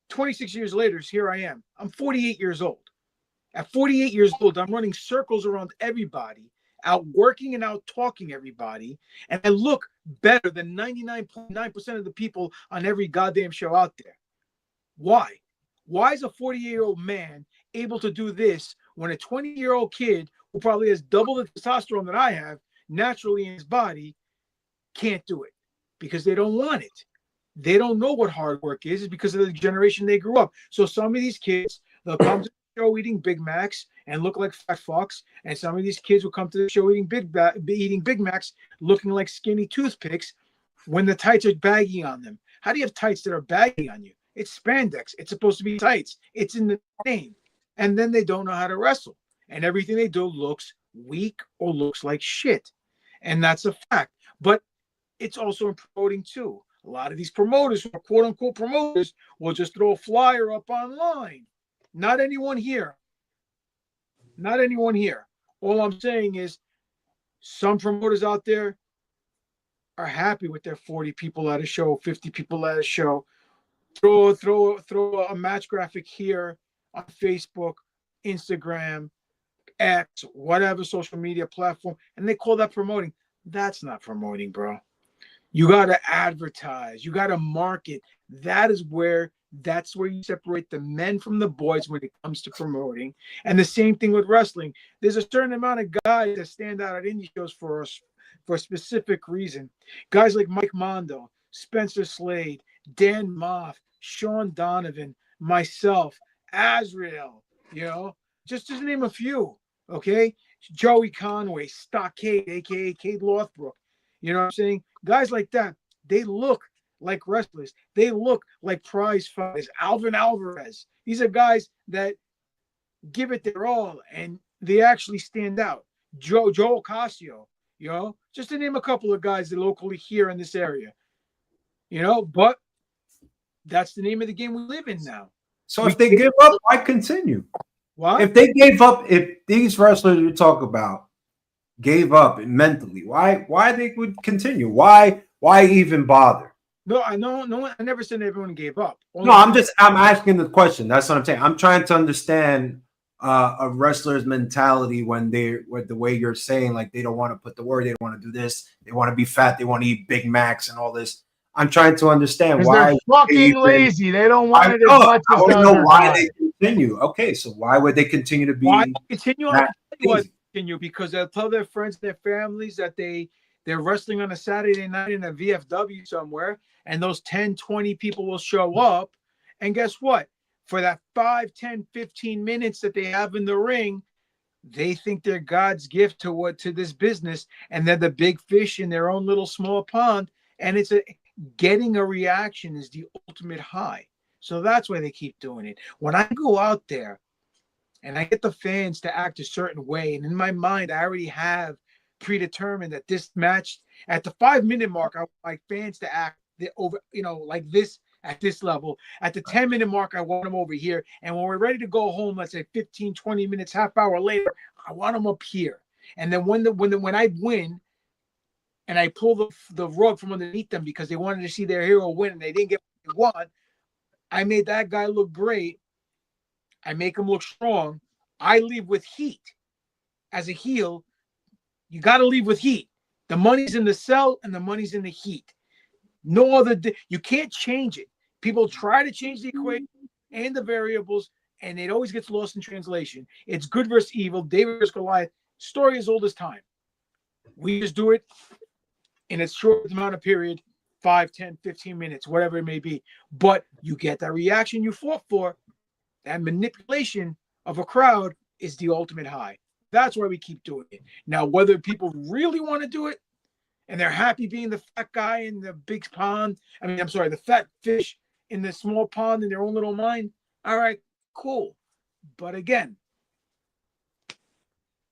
26 years later, here I am. I'm 48 years old. At 48 years old, I'm running circles around everybody, out working and out talking everybody, and I look better than 99.9% of the people on every goddamn show out there. Why? Why is a 48-year-old man able to do this when a 20-year-old kid who probably has double the testosterone that I have naturally in his body can't do it? Because they don't want it. They don't know what hard work is. It's because of the generation they grew up. So some of these kids, they'll come to the show eating Big Macs and look like fat fucks, and some of these kids will come to the show eating Big Macs looking like skinny toothpicks when the tights are baggy on them. How do you have tights that are baggy on you? It's spandex. It's supposed to be tights. It's in the name. And then they don't know how to wrestle. And everything they do looks weak or looks like shit. And that's a fact. But it's also in promoting too. A lot of these promoters, or quote unquote promoters, will just throw a flyer up online. Not anyone here. Not anyone here. All I'm saying is some promoters out there are happy with their 40 people at a show, 50 people at a show. Throw a match graphic here on Facebook, Instagram, X, whatever social media platform, and they call that promoting. That's not promoting, bro. You got to advertise. You got to market. That's where you separate the men from the boys when it comes to promoting. And the same thing with wrestling. There's a certain amount of guys that stand out at indie shows for a specific reason. Guys like Mike Mondo, Spencer Slade, Dan Moff, Sean Donovan, myself, Azrael, just to name a few, okay? Joey Conway, Stockade, a.k.a. Cade Lothbrook. You know what I'm saying? Guys like that, they look like wrestlers. They look like prize fighters. Alvin Alvarez. These are guys that give it their all, and they actually stand out. Joe Ocasio, just to name a couple of guys that locally here in this area. But that's the name of the game we live in now. So if they give up, why continue? What? If they gave up, if these wrestlers you talk about gave up mentally, why they would continue? Why even bother? No, I never said everyone gave up. I'm asking the question. That's what I'm saying. I'm trying to understand a wrestler's mentality when with the way you're saying, like they don't want to put the word, they don't want to do this, they want to be fat, they want to eat Big Macs and all this. I'm trying to understand why they're fucking lazy. They don't want it as much as I don't know why they continue. Okay, so why would they continue to be? Why continue? I can tell you why they continue, because they'll tell their friends, their families that they're wrestling on a Saturday night in a VFW somewhere, and those 10, 20 people will show up, and guess what? For that 5, 10, 15 minutes that they have in the ring, they think they're God's gift to this business, and they're the big fish in their own little small pond, and getting a reaction is the ultimate high. So that's why they keep doing it. When I go out there and I get the fans to act a certain way, and in my mind, I already have predetermined that this match at the 5-minute mark, I want my fans to act over, like this at this level. At the 10-minute mark, I want them over here. And when we're ready to go home, let's say 15, 20 minutes, half hour later, I want them up here. And then when I win, and I pull the rug from underneath them because they wanted to see their hero win and they didn't get what they want, I made that guy look great. I make him look strong. I leave with heat. As a heel, you got to leave with heat. The money's in the sell and the money's in the heat. No other, you can't change it. People try to change the equation and the variables, and it always gets lost in translation. It's good versus evil, David versus Goliath, story as old as time. We just do it in a short amount of period, 5, 10, 15 minutes, whatever it may be. But you get that reaction you fought for. That manipulation of a crowd is the ultimate high. That's why we keep doing it. Now, whether people really want to do it and they're happy being the fat guy in the big pond, the fat fish in the small pond in their own little mind, all right, cool. But again,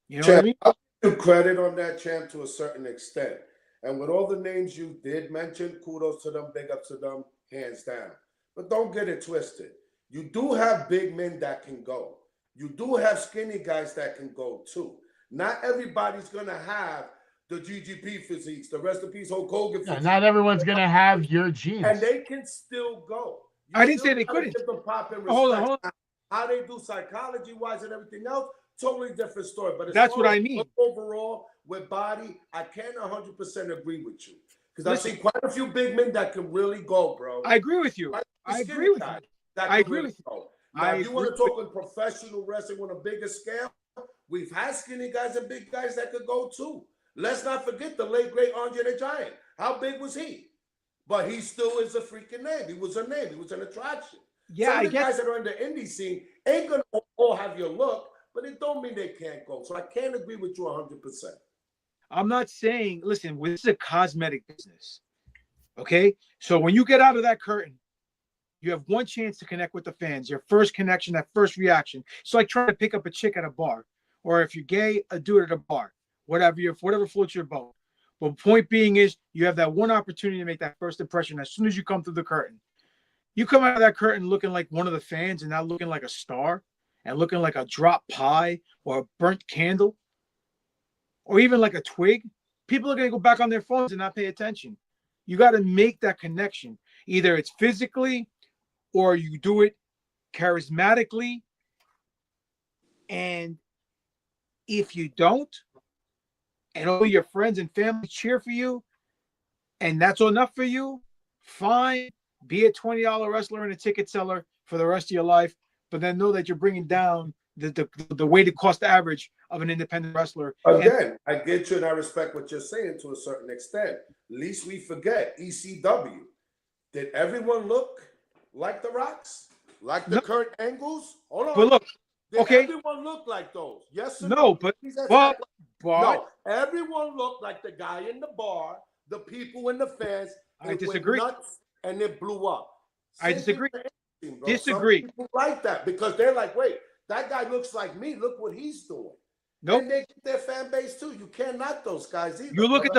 you know what I mean? I'll give you credit on that, champ, to a certain extent. And with all the names you did mention, kudos to them, big up to them, hands down. But don't get it twisted. You do have big men that can go. You do have skinny guys that can go too. Not everybody's going to have the GGP physiques, the rest of peace Hulk Hogan physiques. Not everyone's going to have your genes. And they can still go. I didn't say they couldn't. Give them pop and respect. Hold on. How they do psychology-wise and everything else, totally different story. But that's what I mean. Overall, with body, I can't 100% agree with you. Because I've seen quite a few big men that can really go, bro. I agree with you. I agree with you. I agree with you. Now, if you want to talk in professional wrestling on a bigger scale, we've had skinny guys and big guys that could go too. Let's not forget the late, great Andre the Giant. How big was he? But he still is a freaking name. He was a name. He was an attraction. Yeah, Some of the guys that are in the indie scene ain't going to all have your look, but it don't mean they can't go. So I can't agree with you 100%. I'm not saying, listen, this is a cosmetic business. Okay? So when you get out of that curtain, you have one chance to connect with the fans. Your first connection, that first reaction. It's like trying to pick up a chick at a bar. Or if you're gay, do it at a bar. Whatever floats your boat. But point being is, you have that one opportunity to make that first impression as soon as you come through the curtain. You come out of that curtain looking like one of the fans and not looking like a star and looking like a dropped pie or a burnt candle or even like a twig. People are going to go back on their phones and not pay attention. You got to make that connection. Either it's physically or you do it charismatically. And if you don't, and all your friends and family cheer for you, and that's enough for you, fine. Be a $20 wrestler and a ticket seller for the rest of your life, but then know that you're bringing down the weighted cost average of an independent wrestler. Again, I get you and I respect what you're saying to a certain extent. Least we forget, ECW. Did everyone look like the Rocks? Like the Kurt Angles? Hold on. But look, Did okay. everyone look like those? Yes or No, no? but No, everyone looked like the guy in the bar, the people and the fans. I disagree. Nuts and it blew up. I disagree. Disagree. Some people like that because they're like, wait, that guy looks like me. Look what he's doing. Nope. And they get their fan base too. You can't knock those guys either. You look at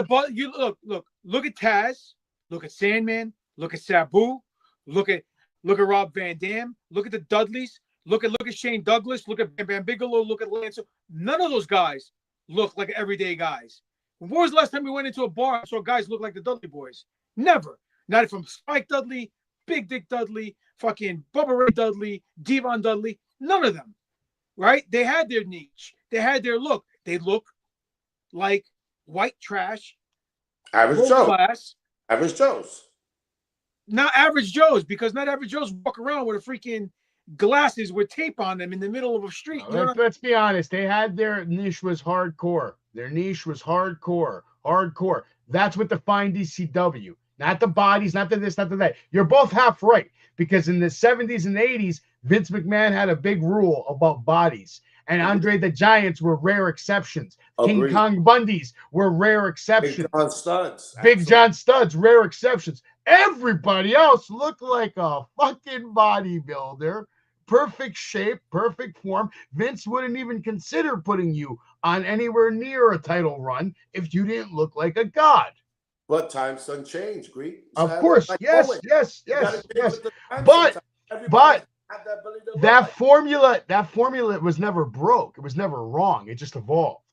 look at Taz, look at Sandman, look at Sabu, look at Rob Van Dam, look at the Dudleys, look at Shane Douglas, look at Bam Bam Bigelow, look at Lance. None of those guys look like everyday guys. When was the last time we went into a bar and saw guys look like the Dudley Boys? Never. Not from Spike Dudley, Big Dick Dudley, fucking Bubba Ray Dudley, Devon Dudley. None of them. Right? They had their niche. They had their look. They look like white trash. Average Joe. Class. Average Joes. Not average Joes, because not average Joes walk around with a freaking glasses with tape on them in the middle of a street. Let's be honest. They had their niche was hardcore. Their niche was hardcore. Hardcore. That's what defined ECW. Not the bodies, not the this, not the that. You're both half right. Because in the 70s and 80s, Vince McMahon had a big rule about bodies. And Andre the Giants were rare exceptions. Agreed. King Kong Bundys were rare exceptions. Big John Studs. Big John Studs, rare exceptions. Everybody else looked like a fucking bodybuilder. Perfect shape, perfect form. Vince wouldn't even consider putting you on anywhere near a title run if you didn't look like a god. But times don't change, Greek. Of course, yes. But that formula was never broke. It was never wrong. It just evolved.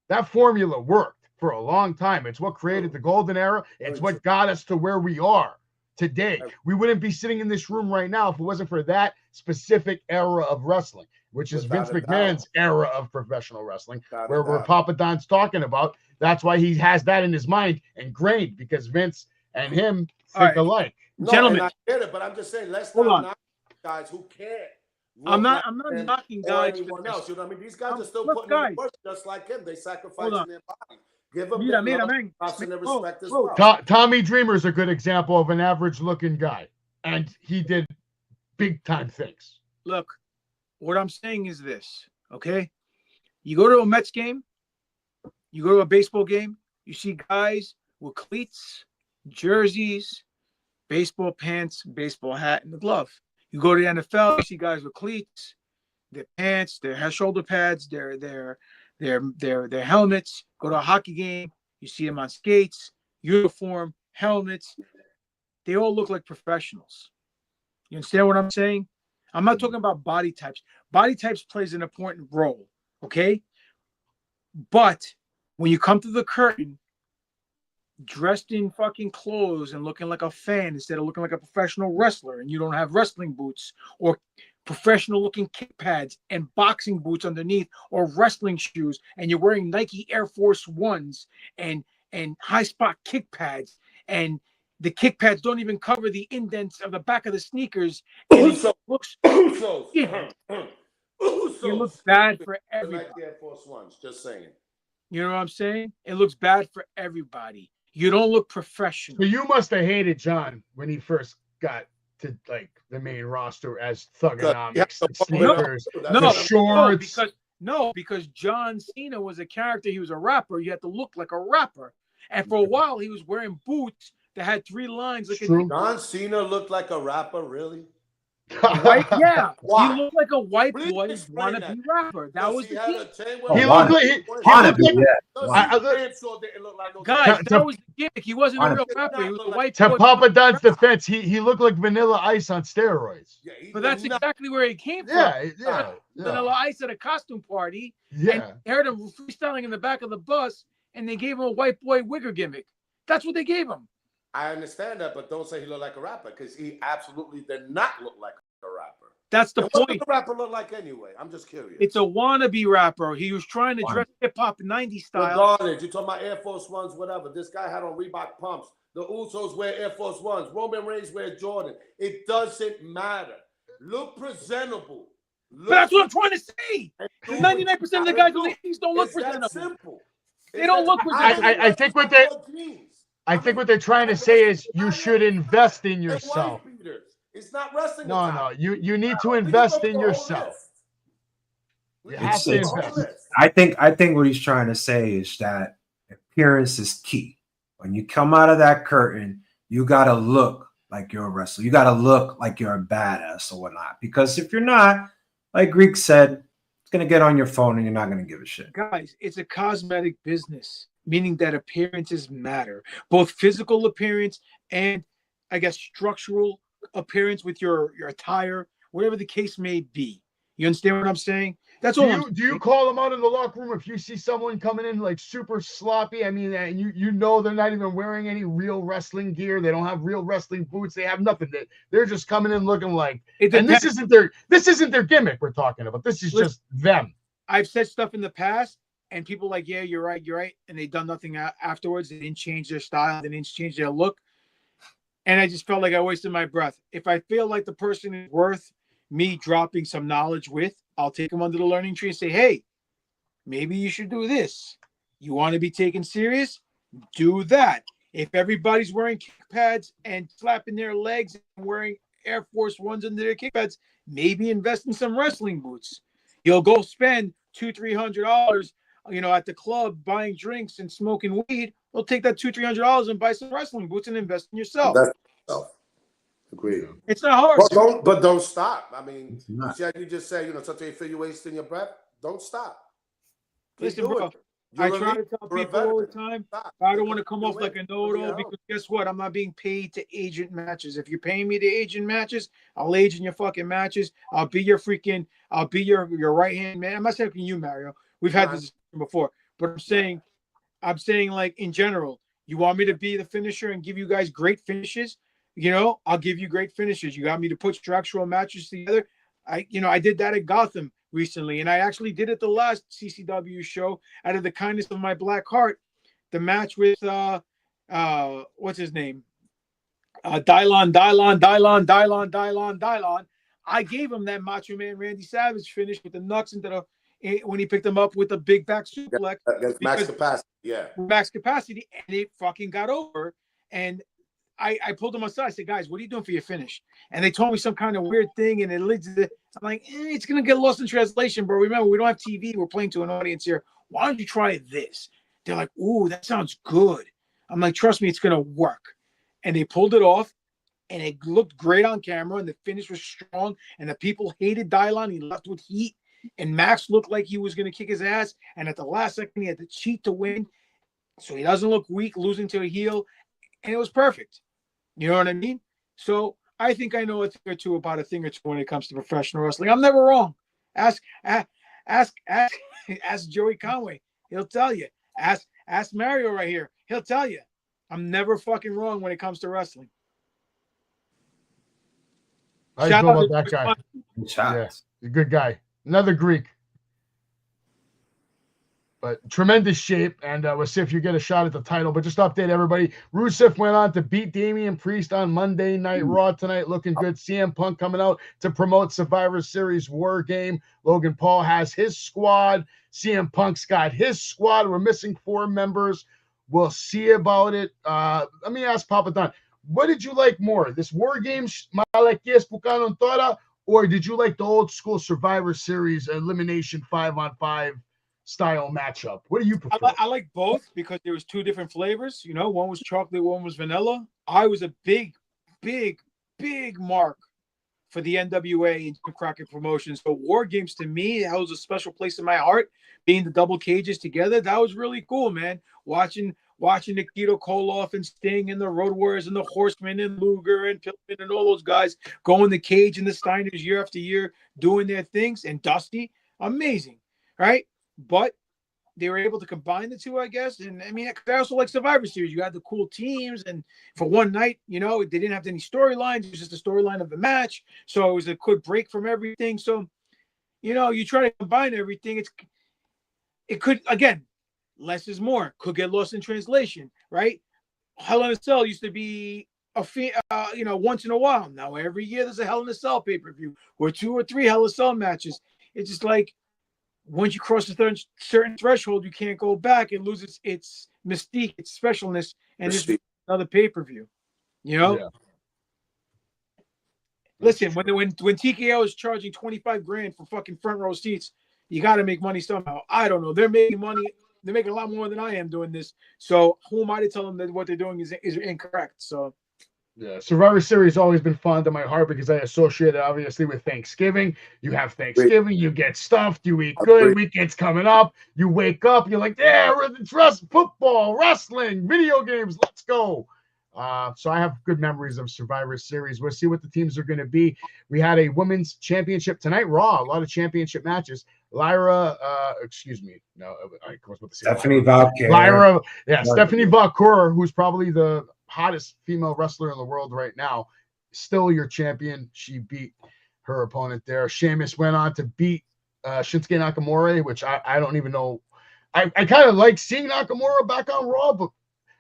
That formula worked for a long time. It's what created the golden era. It's what got us to where we are today. We wouldn't be sitting in this room right now if it wasn't for that specific era of wrestling, which is Vince McMahon's era of professional wrestling, where Papadon's talking about. That's why he has that in his mind ingrained, because Vince and him think alike. No, gentlemen, I get it, but I'm just saying, let's not knock guys who can't. I'm not knocking guys. Anyone else, you know what I mean? These guys are still putting in the work just like him. They sacrificing their body. Give a Mira, bit mira, love, man. props, and Whoa, respect as whoa. well. Tommy Dreamer's a good example of an average-looking guy, and he did big-time things. Look, what I'm saying is this, okay? You go to a Mets game, you go to a baseball game, you see guys with cleats, jerseys, baseball pants, baseball hat, and the glove. You go to the NFL, you see guys with cleats, their pants, their shoulder pads, their helmets. Go to a hockey game, you see them on skates, uniform, helmets. They all look like professionals. You understand what I'm saying? I'm not talking about body types. Body types plays an important role, okay? But when you come to the curtain, dressed in fucking clothes and looking like a fan instead of looking like a professional wrestler, and you don't have wrestling boots or professional looking kick pads and boxing boots underneath or wrestling shoes, and you're wearing Nike Air Force Ones and high spot kick pads, and the kick pads don't even cover the indents of the back of the sneakers, and it looks Usos. it looks bad for everybody. Like the Air Force Ones, just saying. You know what I'm saying? It looks bad for everybody. You don't look professional. So you must have hated John when he first got to like the main roster as Thugonomics, sneakers, the shorts. Because John Cena was a character. He was a rapper. You had to look like a rapper. And for a while, he was wearing boots that had 3 lines. Like John Cena looked like a rapper, really? White, yeah. Why? He looked like a white Please boy explain wannabe rapper. That was the thing. He looked like Guys, that was the gimmick. He wasn't a real rapper. He was a white boy. To Papadon's defense, he looked like Vanilla Ice on steroids. But that's exactly where he came from. Yeah. Vanilla Ice at a costume party. Yeah. And heard him freestyling in the back of the bus, and they gave him a white boy wigger gimmick. That's what they gave him. I understand that, but don't say he looked like a rapper because he absolutely did not look like a rapper. That's the point. What did the rapper look like anyway? I'm just curious. It's a wannabe rapper. He was trying to dress hip hop 90s style. Regardless, you're talking about Air Force Ones, whatever. This guy had on Reebok pumps. The Usos wear Air Force Ones. Roman Reigns wear Jordan. It doesn't matter. Look presentable. But that's what I'm trying to say. 99% of the guys in the East don't look presentable. Simple. They don't look presentable. I think what they're trying to say is you should invest in yourself. It's not wrestling. No. You need to invest in yourself. You have to invest. I think what he's trying to say is that appearance is key. When you come out of that curtain, you gotta look like you're a wrestler. You gotta look like you're a badass or whatnot. Because if you're not, like Greek said, it's gonna get on your phone and you're not gonna give a shit. Guys, it's a cosmetic business, meaning that appearances matter, both physical appearance and, I guess, structural appearance with your attire, whatever the case may be. You understand what I'm saying? That's all. Do you call them out in the locker room if you see someone coming in like super sloppy? I mean, and you know they're not even wearing any real wrestling gear. They don't have real wrestling boots. They have nothing. They're just coming in looking like. And this isn't their gimmick we're talking about. This is just them. I've said stuff in the past, and people like, yeah, you're right, and they've done nothing afterwards. They didn't change their style. They didn't change their look. And I just felt like I wasted my breath. If I feel like the person is worth me dropping some knowledge with, I'll take them under the learning tree and say, hey, maybe you should do this. You want to be taken serious? Do that. If everybody's wearing kick pads and slapping their legs and wearing Air Force Ones under their kick pads, maybe invest in some wrestling boots. You'll go spend $200-300, at the club buying drinks and smoking weed. We'll take that $200-300 and buy some wrestling boots and invest in yourself. Agreed. It's not hard. But don't stop. I mean, you see how you just say, something you feel you're wasting your breath. Don't stop. Listen, bro. I try to tell people all the time, I don't want to come off like a know-it-all because guess what? I'm not being paid to agent matches. If you're paying me to agent matches, I'll agent your fucking matches. I'll be your right-hand man. I'm not saying you, Mario. We've had this before, but I'm saying like in general, you want me to be the finisher and give you guys great finishes? I'll give you great finishes. You got me to put structural matches together. I did that at Gotham recently, and I actually did it the last CCW show out of the kindness of my black heart. The match with what's his name? Dylon. I gave him that Macho Man Randy Savage finish with the nuts into when he picked him up with a big back suplex. That's max capacity. Yeah. Max capacity, and it fucking got over. And I pulled them aside. I said, guys, what are you doing for your finish? And they told me some kind of weird thing, and it leads to I'm like, it's gonna get lost in translation, bro. Remember, we don't have TV. We're playing to an audience here. Why don't you try this? They're like, ooh, that sounds good. I'm like, trust me, it's gonna work. And they pulled it off, and it looked great on camera, and the finish was strong, and the people hated Dylon. He left with heat, and Max looked like he was gonna kick his ass. And at the last second, he had to cheat to win, so he doesn't look weak, losing to a heel, and it was perfect. You know what I mean? So I think I know a thing or two about a thing or two when it comes to professional wrestling. I'm never wrong. Ask Joey Conway. He'll tell you. Ask Mario right here. He'll tell you. I'm never fucking wrong when it comes to wrestling. I feel about that guy. Yeah, a good guy. Another Greek. But tremendous shape, and we'll see if you get a shot at the title. But just to update everybody, Rusev went on to beat Damian Priest on Monday Night Raw tonight, looking good. CM Punk coming out to promote Survivor Series War Game. Logan Paul has his squad. CM Punk's got his squad. We're missing 4 members. We'll see about it. Let me ask Papadon, what did you like more, this War Games, Malakias Bukanon Tora, or did you like the old school Survivor Series elimination 5-on-5 style matchup? What do you prefer? I like both because there was 2 different flavors. You know, one was chocolate, one was vanilla. I was a big mark for the NWA and Jim Crockett Promotions. So War Games to me holds a special place in my heart. Being the double cages together, that was really cool, man. Watching Nikita Koloff and Sting and the Road Warriors and the Horsemen and Luger and Pillman and all those guys go in the cage and the Steiners year after year doing their things, and Dusty, amazing, right? But they were able to combine the 2, I guess. And I mean, I also like Survivor Series. You had the cool teams, and for one night, you know, they didn't have any storylines. It was just a storyline of the match. So it was a quick break from everything. So, you know, you try to combine everything. It could, again, less is more. Could get lost in translation, right? Hell in a Cell used to be once in a while. Now every year there's a Hell in a Cell pay-per-view or 2 or 3 Hell in a Cell matches. It's just like, once you cross a certain threshold, you can't go back and lose its mystique, its specialness, and just another pay-per-view. You know? Yeah. Listen, when TKO is charging $25,000 for fucking front row seats, you got to make money somehow. I don't know. They're making money. They're making a lot more than I am doing this. So who am I to tell them that what they're doing is incorrect? So. Yeah, Survivor Series has always been fond of my heart because I associate it obviously with Thanksgiving. You have Thanksgiving, you get stuffed, you eat good, weekend's coming up, you wake up, you're like, yeah, we're the football, wrestling, video games, let's go. So I have good memories of Survivor Series. We'll see what the teams are going to be. We had a women's championship tonight, Raw, a lot of championship matches. Stephanie Valkyrie. Stephanie Valkyrie, who's probably the hottest female wrestler in the world right now, still your champion. She beat her opponent there. Sheamus went on to beat Shinsuke Nakamura, which I don't even know. I kind of like seeing Nakamura back on Raw, but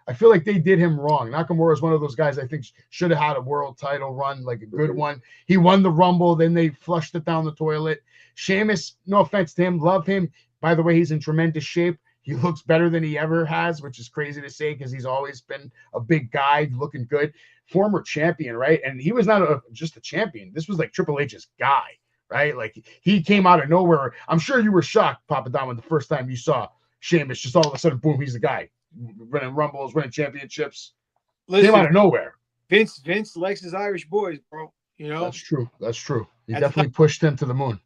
I feel like they did him wrong. Nakamura is one of those guys I think should have had a world title run, like a good one. He won the Rumble, then they flushed it down the toilet. Sheamus, no offense to him, love him. By the way, he's in tremendous shape. He looks better than he ever has, which is crazy to say because he's always been a big guy, looking good. Former champion, right? And he was not just a champion. This was like Triple H's guy, right? Like he came out of nowhere. I'm sure you were shocked, Papadon, when the first time you saw Sheamus, just all of a sudden, boom, he's the guy. Winning Rumbles, winning championships. Came out of nowhere. Vince likes his Irish boys, bro. You know? That's true. He definitely pushed him to the moon.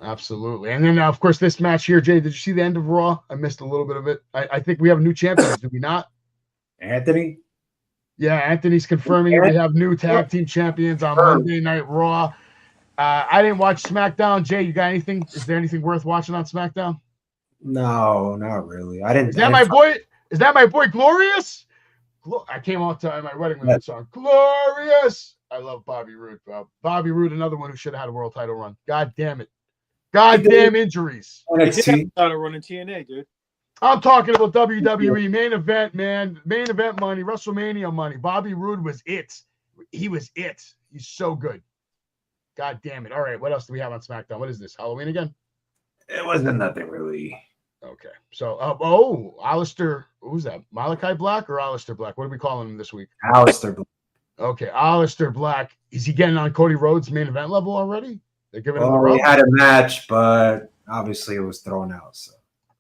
Absolutely. And then, of course, this match here, Jay, did you see the end of Raw? I missed a little bit of it. I think we have new champions, do we not? Anthony? Yeah, Anthony's confirming it. We have new tag team champions on Monday Night Raw. I didn't watch SmackDown. Jay, you got anything? Is there anything worth watching on SmackDown? No, not really. I didn't. Is that my boy? Is that my boy Glorious? I came out to my wedding with that song. Glorious. I love Bobby Roode, bro. Bobby Roode, another one who should have had a world title run. God damn it. Goddamn injuries. He did have a run in TNA, dude. I'm talking about WWE main event, man. Main event money, WrestleMania money. Bobby Roode was it. He was it. He's so good. God damn it. All right, what else do we have on SmackDown? What is this? Halloween again? It wasn't nothing really. Okay. So, Alistair, who's that? Malachi Black or Alistair Black? What are we calling him this week? Alistair Black. Okay, Alistair Black. Is he getting on Cody Rhodes' main event level already? They're giving him the Well, rub? we had a match, but obviously it was thrown out. So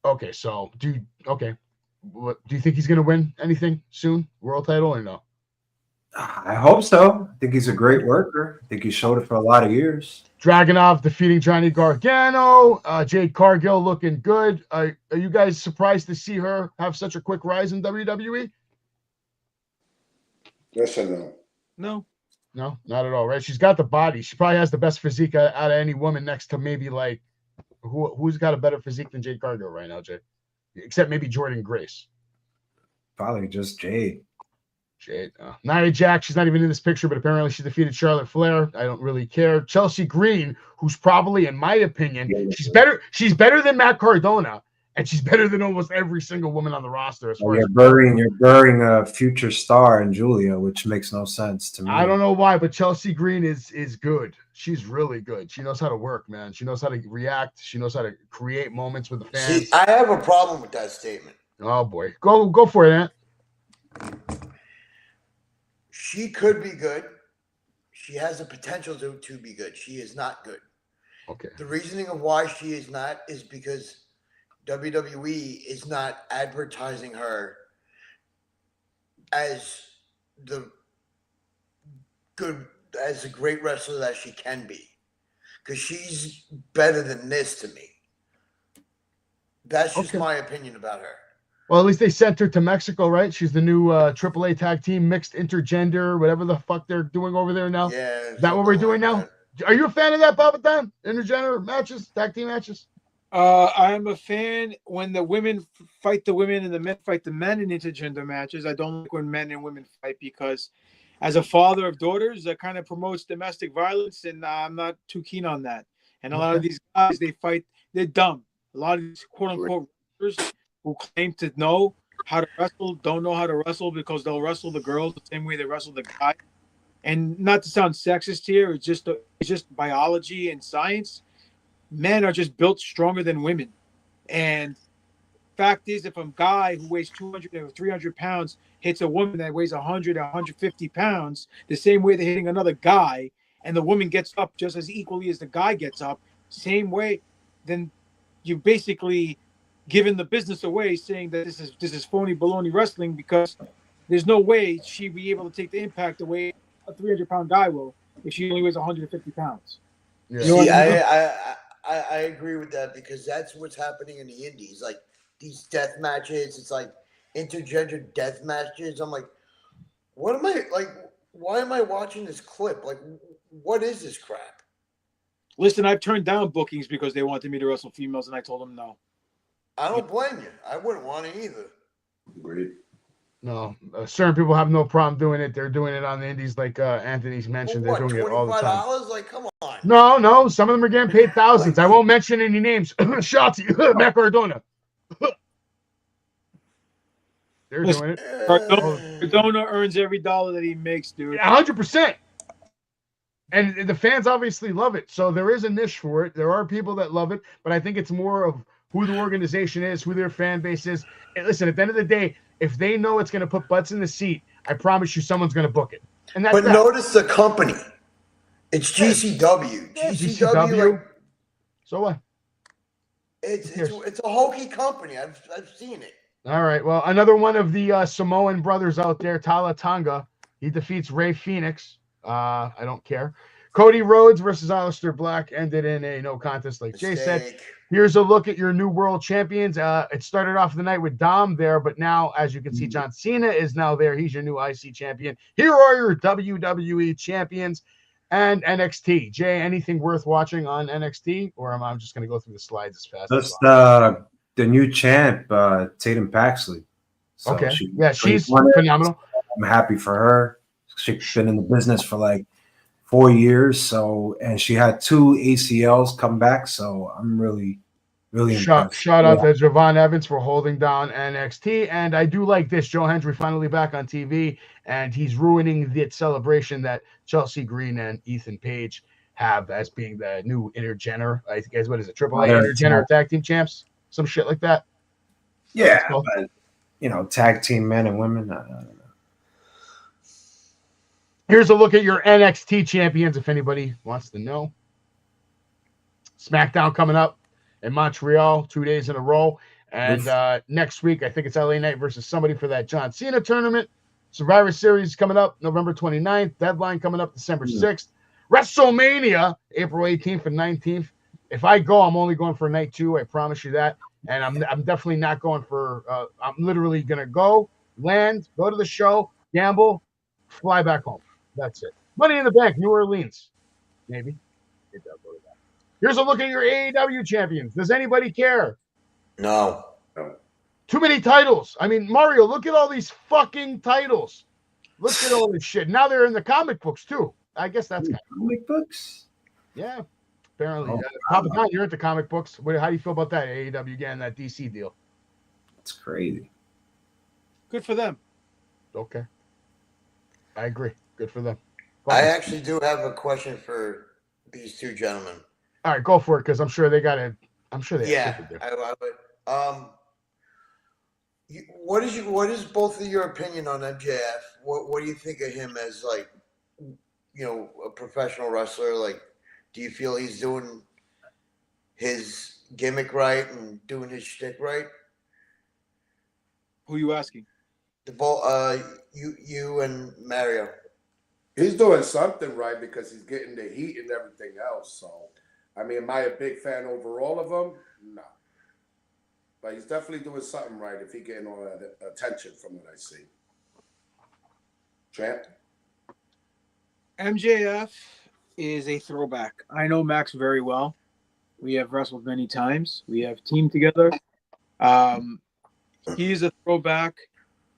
Okay, so do you think he's gonna win anything soon? World title or no? I hope so. I think he's a great worker. I think he showed it for a lot of years. Dragunov defeating Johnny Gargano. Jade Cargill looking good. Are you guys surprised to see her have such a quick rise in WWE? Yes or no? No. No, not at all, right? She's got the body. She probably has the best physique out of any woman next to maybe like who's got a better physique than Jade Cargill right now, Jay? Except maybe Jordan Grace. Probably just Jade. Nia Jax, she's not even in this picture, but apparently she defeated Charlotte Flair. I don't really care. Chelsea Green, who's probably, in my opinion, she's better than Matt Cardona, and she's better than almost every single woman on the roster. You're burying a future star in Julia, which makes no sense to me. I don't know why, but Chelsea Green is good. She's really good. She knows how to work, man. She knows how to react. She knows how to create moments with the fans. See, I have a problem with that statement. Oh boy, go for it, Ant. She could be good. She has the potential to be good. She is not good. Okay. The reasoning of why she is not is because WWE is not advertising her as a great wrestler that she can be. Because she's better than this to me. That's just my opinion about her. Well, at least they sent her to Mexico, right? She's the new AAA tag team, mixed intergender, whatever the fuck they're doing over there now. Yeah. Is that what we're doing now? Are you a fan of that, Papadon? Intergender matches, tag team matches? I am a fan when the women fight the women and the men fight the men in intergender matches. I don't like when men and women fight because as a father of daughters, that kind of promotes domestic violence, and I'm not too keen on that. And a lot of these guys, they fight, they're dumb. A lot of these quote-unquote wrestlers who claim to know how to wrestle don't know how to wrestle because they'll wrestle the girls the same way they wrestle the guy. And not to sound sexist here, it's just biology and science. Men are just built stronger than women. And fact is, if a guy who weighs 200 or 300 pounds hits a woman that weighs 100 or 150 pounds, the same way they're hitting another guy, and the woman gets up just as equally as the guy gets up, same way, then you basically giving the business away, saying that this is phony baloney wrestling because there's no way she'd be able to take the impact the way a 300-pound guy will if she only weighs 150 pounds. Yeah. See, I agree with that because that's what's happening in the indies. Like these death matches, it's like intergender death matches. I'm like, what am I like? Why am I watching this clip? Like, what is this crap? Listen, I've turned down bookings because they wanted me to wrestle females, and I told them no. I don't blame you. I wouldn't want it either. Agreed. No, certain people have no problem doing it. They're doing it on the indies, like Anthony's mentioned. Well, They're doing it all the time. $25? Like, come on. No, some of them are getting paid thousands. I won't mention any names. Shout to you, Matt Cardona. They're doing it. Cardona earns every dollar that he makes, dude. 100%. And the fans obviously love it. So there is a niche for it. There are people that love it, but I think it's more of who the organization is, who their fan base is. And listen, at the end of the day, if they know it's going to put butts in the seat, I promise you someone's going to book it. And that's notice the company. It's GCW. Yeah, GCW. Like, so what? It's a hokey company. I've seen it. All right. Well, another one of the Samoan brothers out there, Tala Tonga. He defeats Ray Phoenix. I don't care. Cody Rhodes versus Aleister Black ended in a no contest, like Jay said. Here's a look at your new world champions. It started off the night with Dom there, but now, as you can see, John Cena is now there. He's your new IC champion. Here are your WWE champions and NXT. Jay, anything worth watching on NXT, or am I just going to go through the slides as fast as possible? The new champ, Tatum Paxley. So okay. She's phenomenal. I'm happy for her. She's been in the business for like 4 years, and she had 2 ACLs come back, so I'm really impressed. Shout out to Javon Evans for holding down NXT, and I do like this. Joe Hendry finally back on TV, and he's ruining the celebration that Chelsea Green and Ethan Page have as being the new intergender. I think what is it? AAA They're intergender tag team champs, some shit like that. Yeah, but tag team men and women. I don't know. Here's a look at your NXT champions, if anybody wants to know. SmackDown coming up in Montreal 2 days in a row. And next week, I think it's LA Knight versus somebody for that John Cena tournament. Survivor Series coming up November 29th. Deadline coming up December 6th. WrestleMania, April 18th and 19th. If I go, I'm only going for night 2. I promise you that. And I'm definitely not going for I'm literally going to go, land, go to the show, gamble, fly back home. That's it. Money in the Bank, New Orleans. Maybe. Here's a look at your AEW champions. Does anybody care? No. Too many titles. I mean, Mario, look at all these fucking titles. Look at all this shit. Now they're in the comic books, too. I guess that's kind of comic books. Yeah, apparently. Papadon, you're at the comic books. How do you feel about that, AEW getting that DC deal? It's crazy. Good for them. Okay. I agree. Good for them. I actually do have a question for these two gentlemen. All right, go for it, because I'm sure they got it. I'm sure they Yeah, have to do. I would. What is both of your opinion on MJF? What do you think of him as, like, a professional wrestler? Like, do you feel he's doing his gimmick right and doing his shtick right? Who are you asking? You and Mario. He's doing something right because he's getting the heat and everything else. So, I mean, am I a big fan overall of him? No. But he's definitely doing something right if he's getting all that attention from what I see. Champ? MJF is a throwback. I know Max very well. We have wrestled many times. We have teamed together. He's a throwback.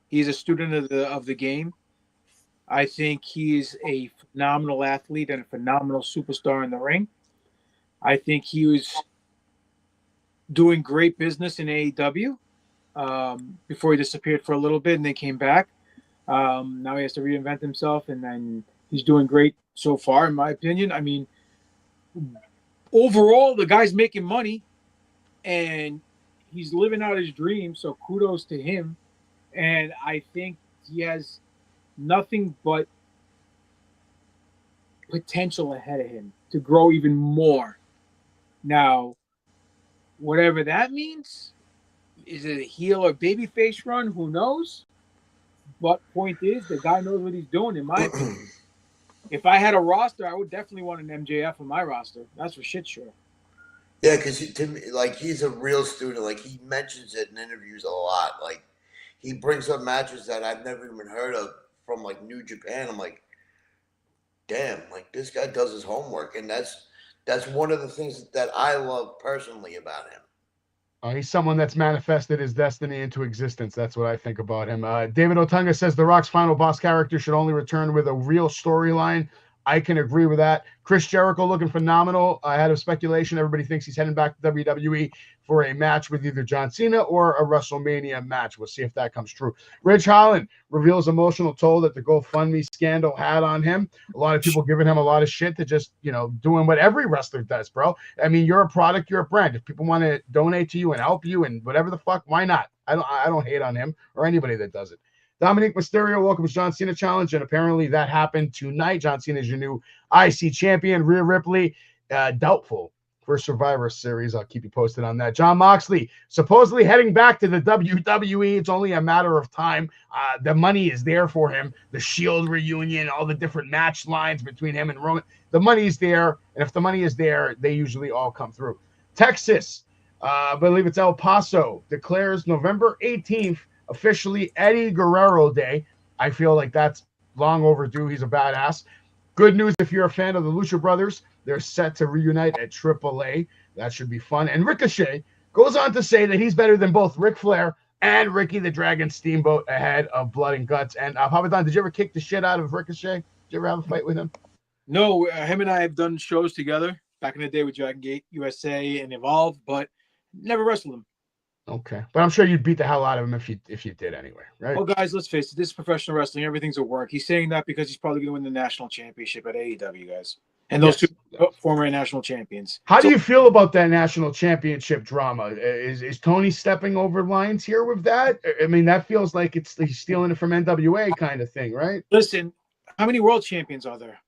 He's a student of the game. I think he's a phenomenal athlete and a phenomenal superstar in the ring. I think he was doing great business in AEW before he disappeared for a little bit and then came back. Now he has to reinvent himself, and then he's doing great so far, in my opinion. I mean, overall, the guy's making money, and he's living out his dream, so kudos to him. And I think he has nothing but potential ahead of him to grow even more. Now, whatever that means, is it a heel or babyface run? Who knows? But point is, the guy knows what he's doing, in my opinion. If I had a roster, I would definitely want an MJF on my roster. That's for shit sure. Yeah, because to me, like, he's a real student. Like, he mentions it in interviews a lot. Like, he brings up matches that I've never even heard of from, like, New Japan. I'm like, damn, like, this guy does his homework. And that's one of the things that I love personally about him. He's someone that's manifested his destiny into existence. That's what I think about him. David Otunga says The Rock's final boss character should only return with a real storyline. I can agree with that. Chris Jericho looking phenomenal. I had a speculation. Everybody thinks he's heading back to WWE for a match with either John Cena or a WrestleMania match. We'll see if that comes true. Rich Holland reveals emotional toll that the GoFundMe scandal had on him. A lot of people giving him a lot of shit to just, doing what every wrestler does, bro. I mean, you're a product, you're a brand. If people want to donate to you and help you and whatever the fuck, why not? I don't hate on him or anybody that does it. Dominic Mysterio welcomes John Cena challenge, and apparently that happened tonight. John Cena is your new IC champion. Rhea Ripley, doubtful for Survivor Series. I'll keep you posted on that. Jon Moxley, supposedly heading back to the WWE. It's only a matter of time. The money is there for him. The Shield reunion, all the different match lines between him and Roman. The money is there, and if the money is there, they usually all come through. Texas, I believe it's El Paso, declares November 18th officially Eddie Guerrero Day. I feel like that's long overdue. He's a badass. Good news if you're a fan of the Lucha Brothers. They're set to reunite at AAA. That should be fun. And Ricochet goes on to say that he's better than both Ric Flair and Ricky the Dragon Steamboat ahead of Blood and Guts. And Papadon, did you ever kick the shit out of Ricochet? Did you ever have a fight with him? No, him and I have done shows together back in the day with Dragon Gate USA and Evolve, but never wrestled him. Okay, but I'm sure you'd beat the hell out of him if you did anyway, right? Well, guys, let's face it. This is professional wrestling. Everything's a work. He's saying that because he's probably going to win the national championship at AEW, guys. and those Yes. two former national champions. How do you feel about that national championship drama? Is Tony stepping over lines here with that? I mean, that feels like he's stealing it from NWA kind of thing, right? Listen, how many world champions are there?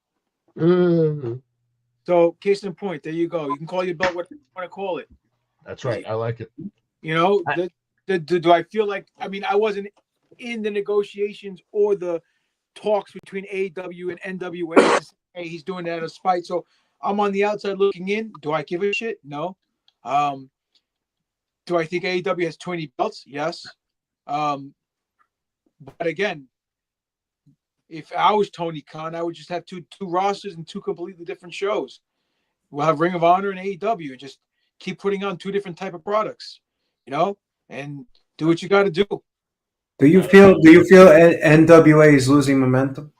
So, case in point, there you go. You can call your belt what you want to call it. That's right. I like it. You know, do I feel like, I mean, I wasn't in the negotiations or the talks between AEW and NWA to say, hey, he's doing that as spite. So I'm on the outside looking in. Do I give a shit? No. Do I think AEW has 20 belts? Yes. But again, if I was Tony Khan, I would just have two rosters and two completely different shows. We'll have Ring of Honor and AEW and just keep putting on two different type of products, you know, and do what you got to do. Do you feel NWA is losing momentum?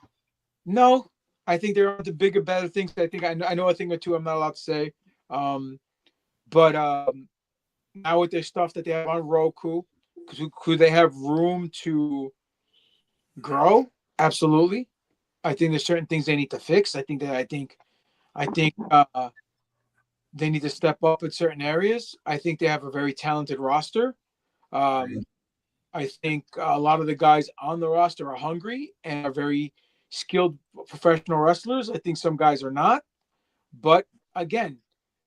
No, I think there are the bigger, better things. I think I know a thing or two I'm not allowed to say. But now with their stuff that they have on Roku, could they have room to grow? Absolutely. I think there's certain things they need to fix. I think they need to step up in certain areas. I think they have a very talented roster. I think a lot of the guys on the roster are hungry and are very skilled professional wrestlers. I think some guys are not. But again,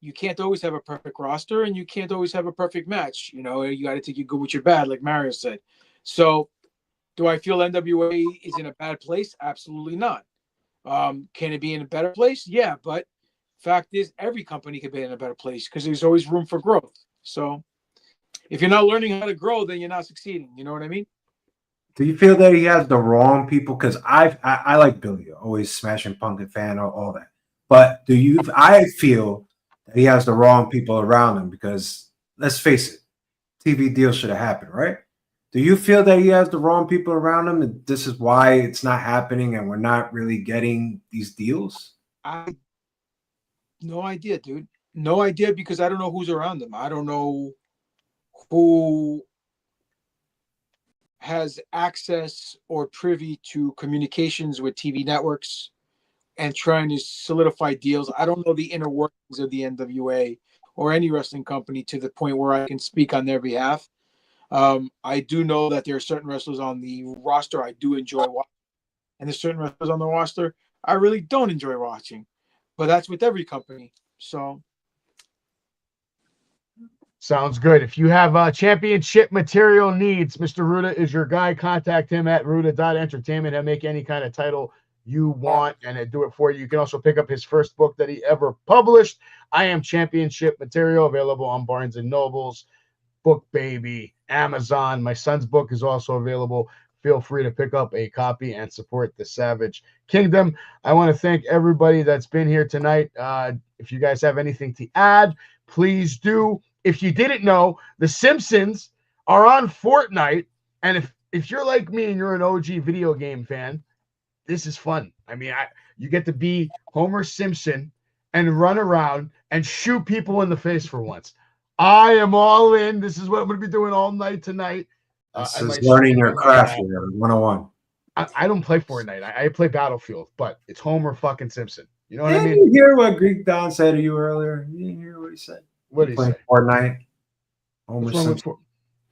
you can't always have a perfect roster and you can't always have a perfect match. You know, you got to take your good with your bad, like Mario said. So do I feel NWA is in a bad place? Absolutely not. Can it be in a better place? Yeah, but fact is every company could be in a better place because there's always room for growth. So if you're not learning how to grow, then you're not succeeding. You know what I mean? Do you feel that he has the wrong people? Because I like Billy, always Smashing Pumpkin fan, all that. But I feel that he has the wrong people around him because let's face it, TV deal should have happened, right? Do you feel that he has the wrong people around him and this is why it's not happening and we're not really getting these deals? No idea, dude. No idea because I don't know who's around him. I don't know who has access or privy to communications with TV networks and trying to solidify deals. I don't know the inner workings of the NWA or any wrestling company to the point where I can speak on their behalf. I do know that there are certain wrestlers on the roster I do enjoy watching, and there's certain wrestlers on the roster I really don't enjoy watching. But that's with every company. So sounds good. If you have championship material needs, Mr. Ruda is your guy. Contact him at ruda.entertainment. He'll make any kind of title you want and he'll do it for you. You can also pick up his first book that he ever published, I Am Championship Material, available on Barnes & Nobles, Book Baby, Amazon. My son's book is also available. Feel free to pick up a copy and support the Savage Kingdom. I want to thank everybody that's been here tonight. If you guys have anything to add, please do. If you didn't know, The Simpsons are on Fortnite. And if you're like me and you're an OG video game fan, this is fun. I mean, you get to be Homer Simpson and run around and shoot people in the face for once. I am all in. This is what I'm going to be doing all night tonight. This is learning your craft here, 101. I don't play Fortnite. I play Battlefield, but it's Homer fucking Simpson. You know what I mean? Did you hear what Greek Don said to you earlier? You didn't hear what he said? What did he say? Fortnite. Homer Simpson.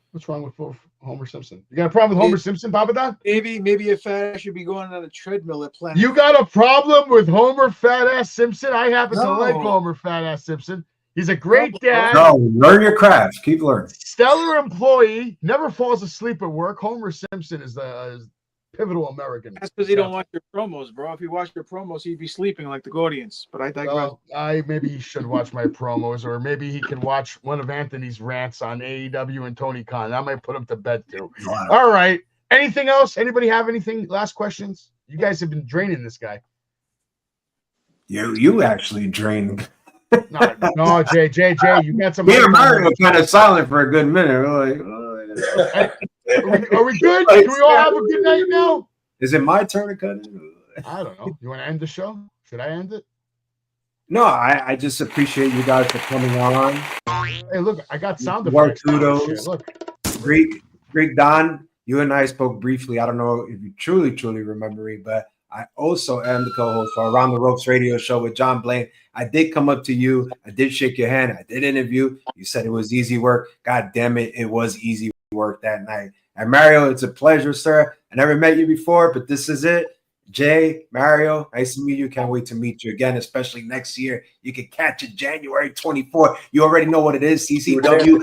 What's wrong with Homer Simpson? You got a problem with Homer Simpson, Papadon? Maybe a fat ass should be going on a treadmill at Planet. You got a problem with Homer fat ass Simpson? I happen to like Homer fat ass Simpson. He's a great dad. No, learn your craft. Keep learning. Stellar employee. Never falls asleep at work. Homer Simpson is the pivotal American. That's because he don't watch your promos, bro. If he watched your promos, he'd be sleeping like the Gordians. But I digress. Maybe he should watch my promos, or maybe he can watch one of Anthony's rants on AEW and Tony Khan. That might put him to bed too. Wow. All right. Anything else? Anybody have anything? Last questions? You guys have been draining this guy. You actually drained. No, Jay, you got some. Me and Mario were kind of silent for a good minute. We're like, are we good? Can we all have a good night now? Is it my turn to cut it? I don't know. You want to end the show? Should I end it? No, I just appreciate you guys for coming on. Hey, look, I got sound effects. Kudos. Look, Greek Don, you and I spoke briefly. I don't know if you truly remember me, but I also am the co-host for Around the Ropes radio show with John Blaine. I did come up to you. I did shake your hand. I did interview. You said it was easy work. God damn it, it was easy work that night. And Mario, it's a pleasure, sir. I never met you before, but this is it. Jay, Mario, nice to meet you. Can't wait to meet you again, especially next year. You can catch it January 24th. You already know what it is. CCW,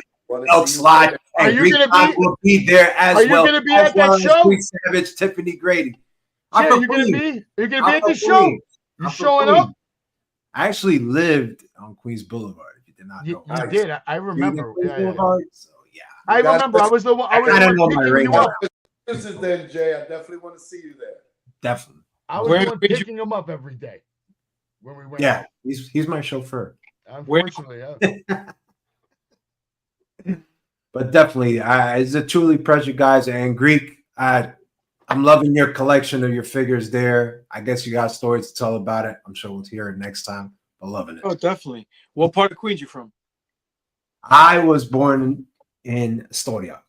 Elk Slot, and Greek God will be there as well. Are you going to be at that show? Greek Savage, Tiffany Grady. Yeah, you're going to be at the show? You showing up? I actually lived on Queens Boulevard. If you did not know, you did. I remember. Yeah. So, I remember. I was the one. I was picking you up. This is then, Jay. I definitely want to see you there. Definitely. I was the one picking him up every day when we went. Yeah, he's my chauffeur. Unfortunately, yeah. But definitely, it's a truly pleasure, guys. And Greek, I'm loving your collection of your figures there. I guess you got stories to tell about it. I'm sure we'll hear it next time. But loving it. Oh, definitely. What part of Queens you from? I was born in Astoria,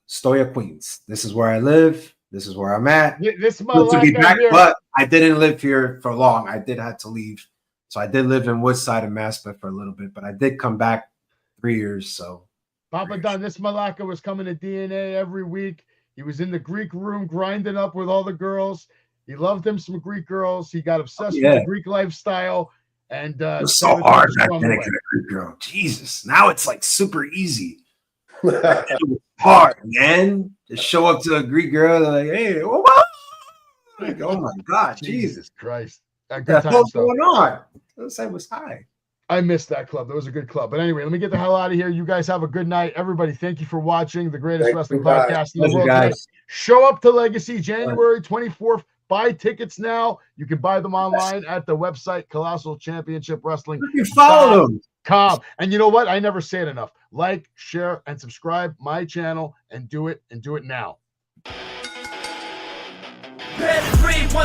Queens. This is where I live. This is where I'm at. This good to be back, but I didn't live here for long. I did have to leave. So I did live in Woodside and Maspeth for a little bit, but I did come back 3 years. So Papadon, this Malaka was coming to DNA every week. He was in the Greek room grinding up with all the girls. He loved him some Greek girls. He got obsessed with the Greek lifestyle. And it was so hard back then to get a Greek girl. Jesus. Now it's like super easy. It was hard, man. To show up to a Greek girl, they're like, hey, like, oh my God, Jesus Christ. What the hell's going on? The side was high. I missed that club. That was a good club. But anyway, let me get the hell out of here. You guys have a good night. Everybody, thank you for watching the greatest wrestling podcast in the world. Guys. Show up to Legacy January 24th. Buy tickets now. You can buy them online at the website, Colossal Championship Wrestling. You follow them. And you know what? I never say it enough. Like, share, and subscribe my channel and do it now.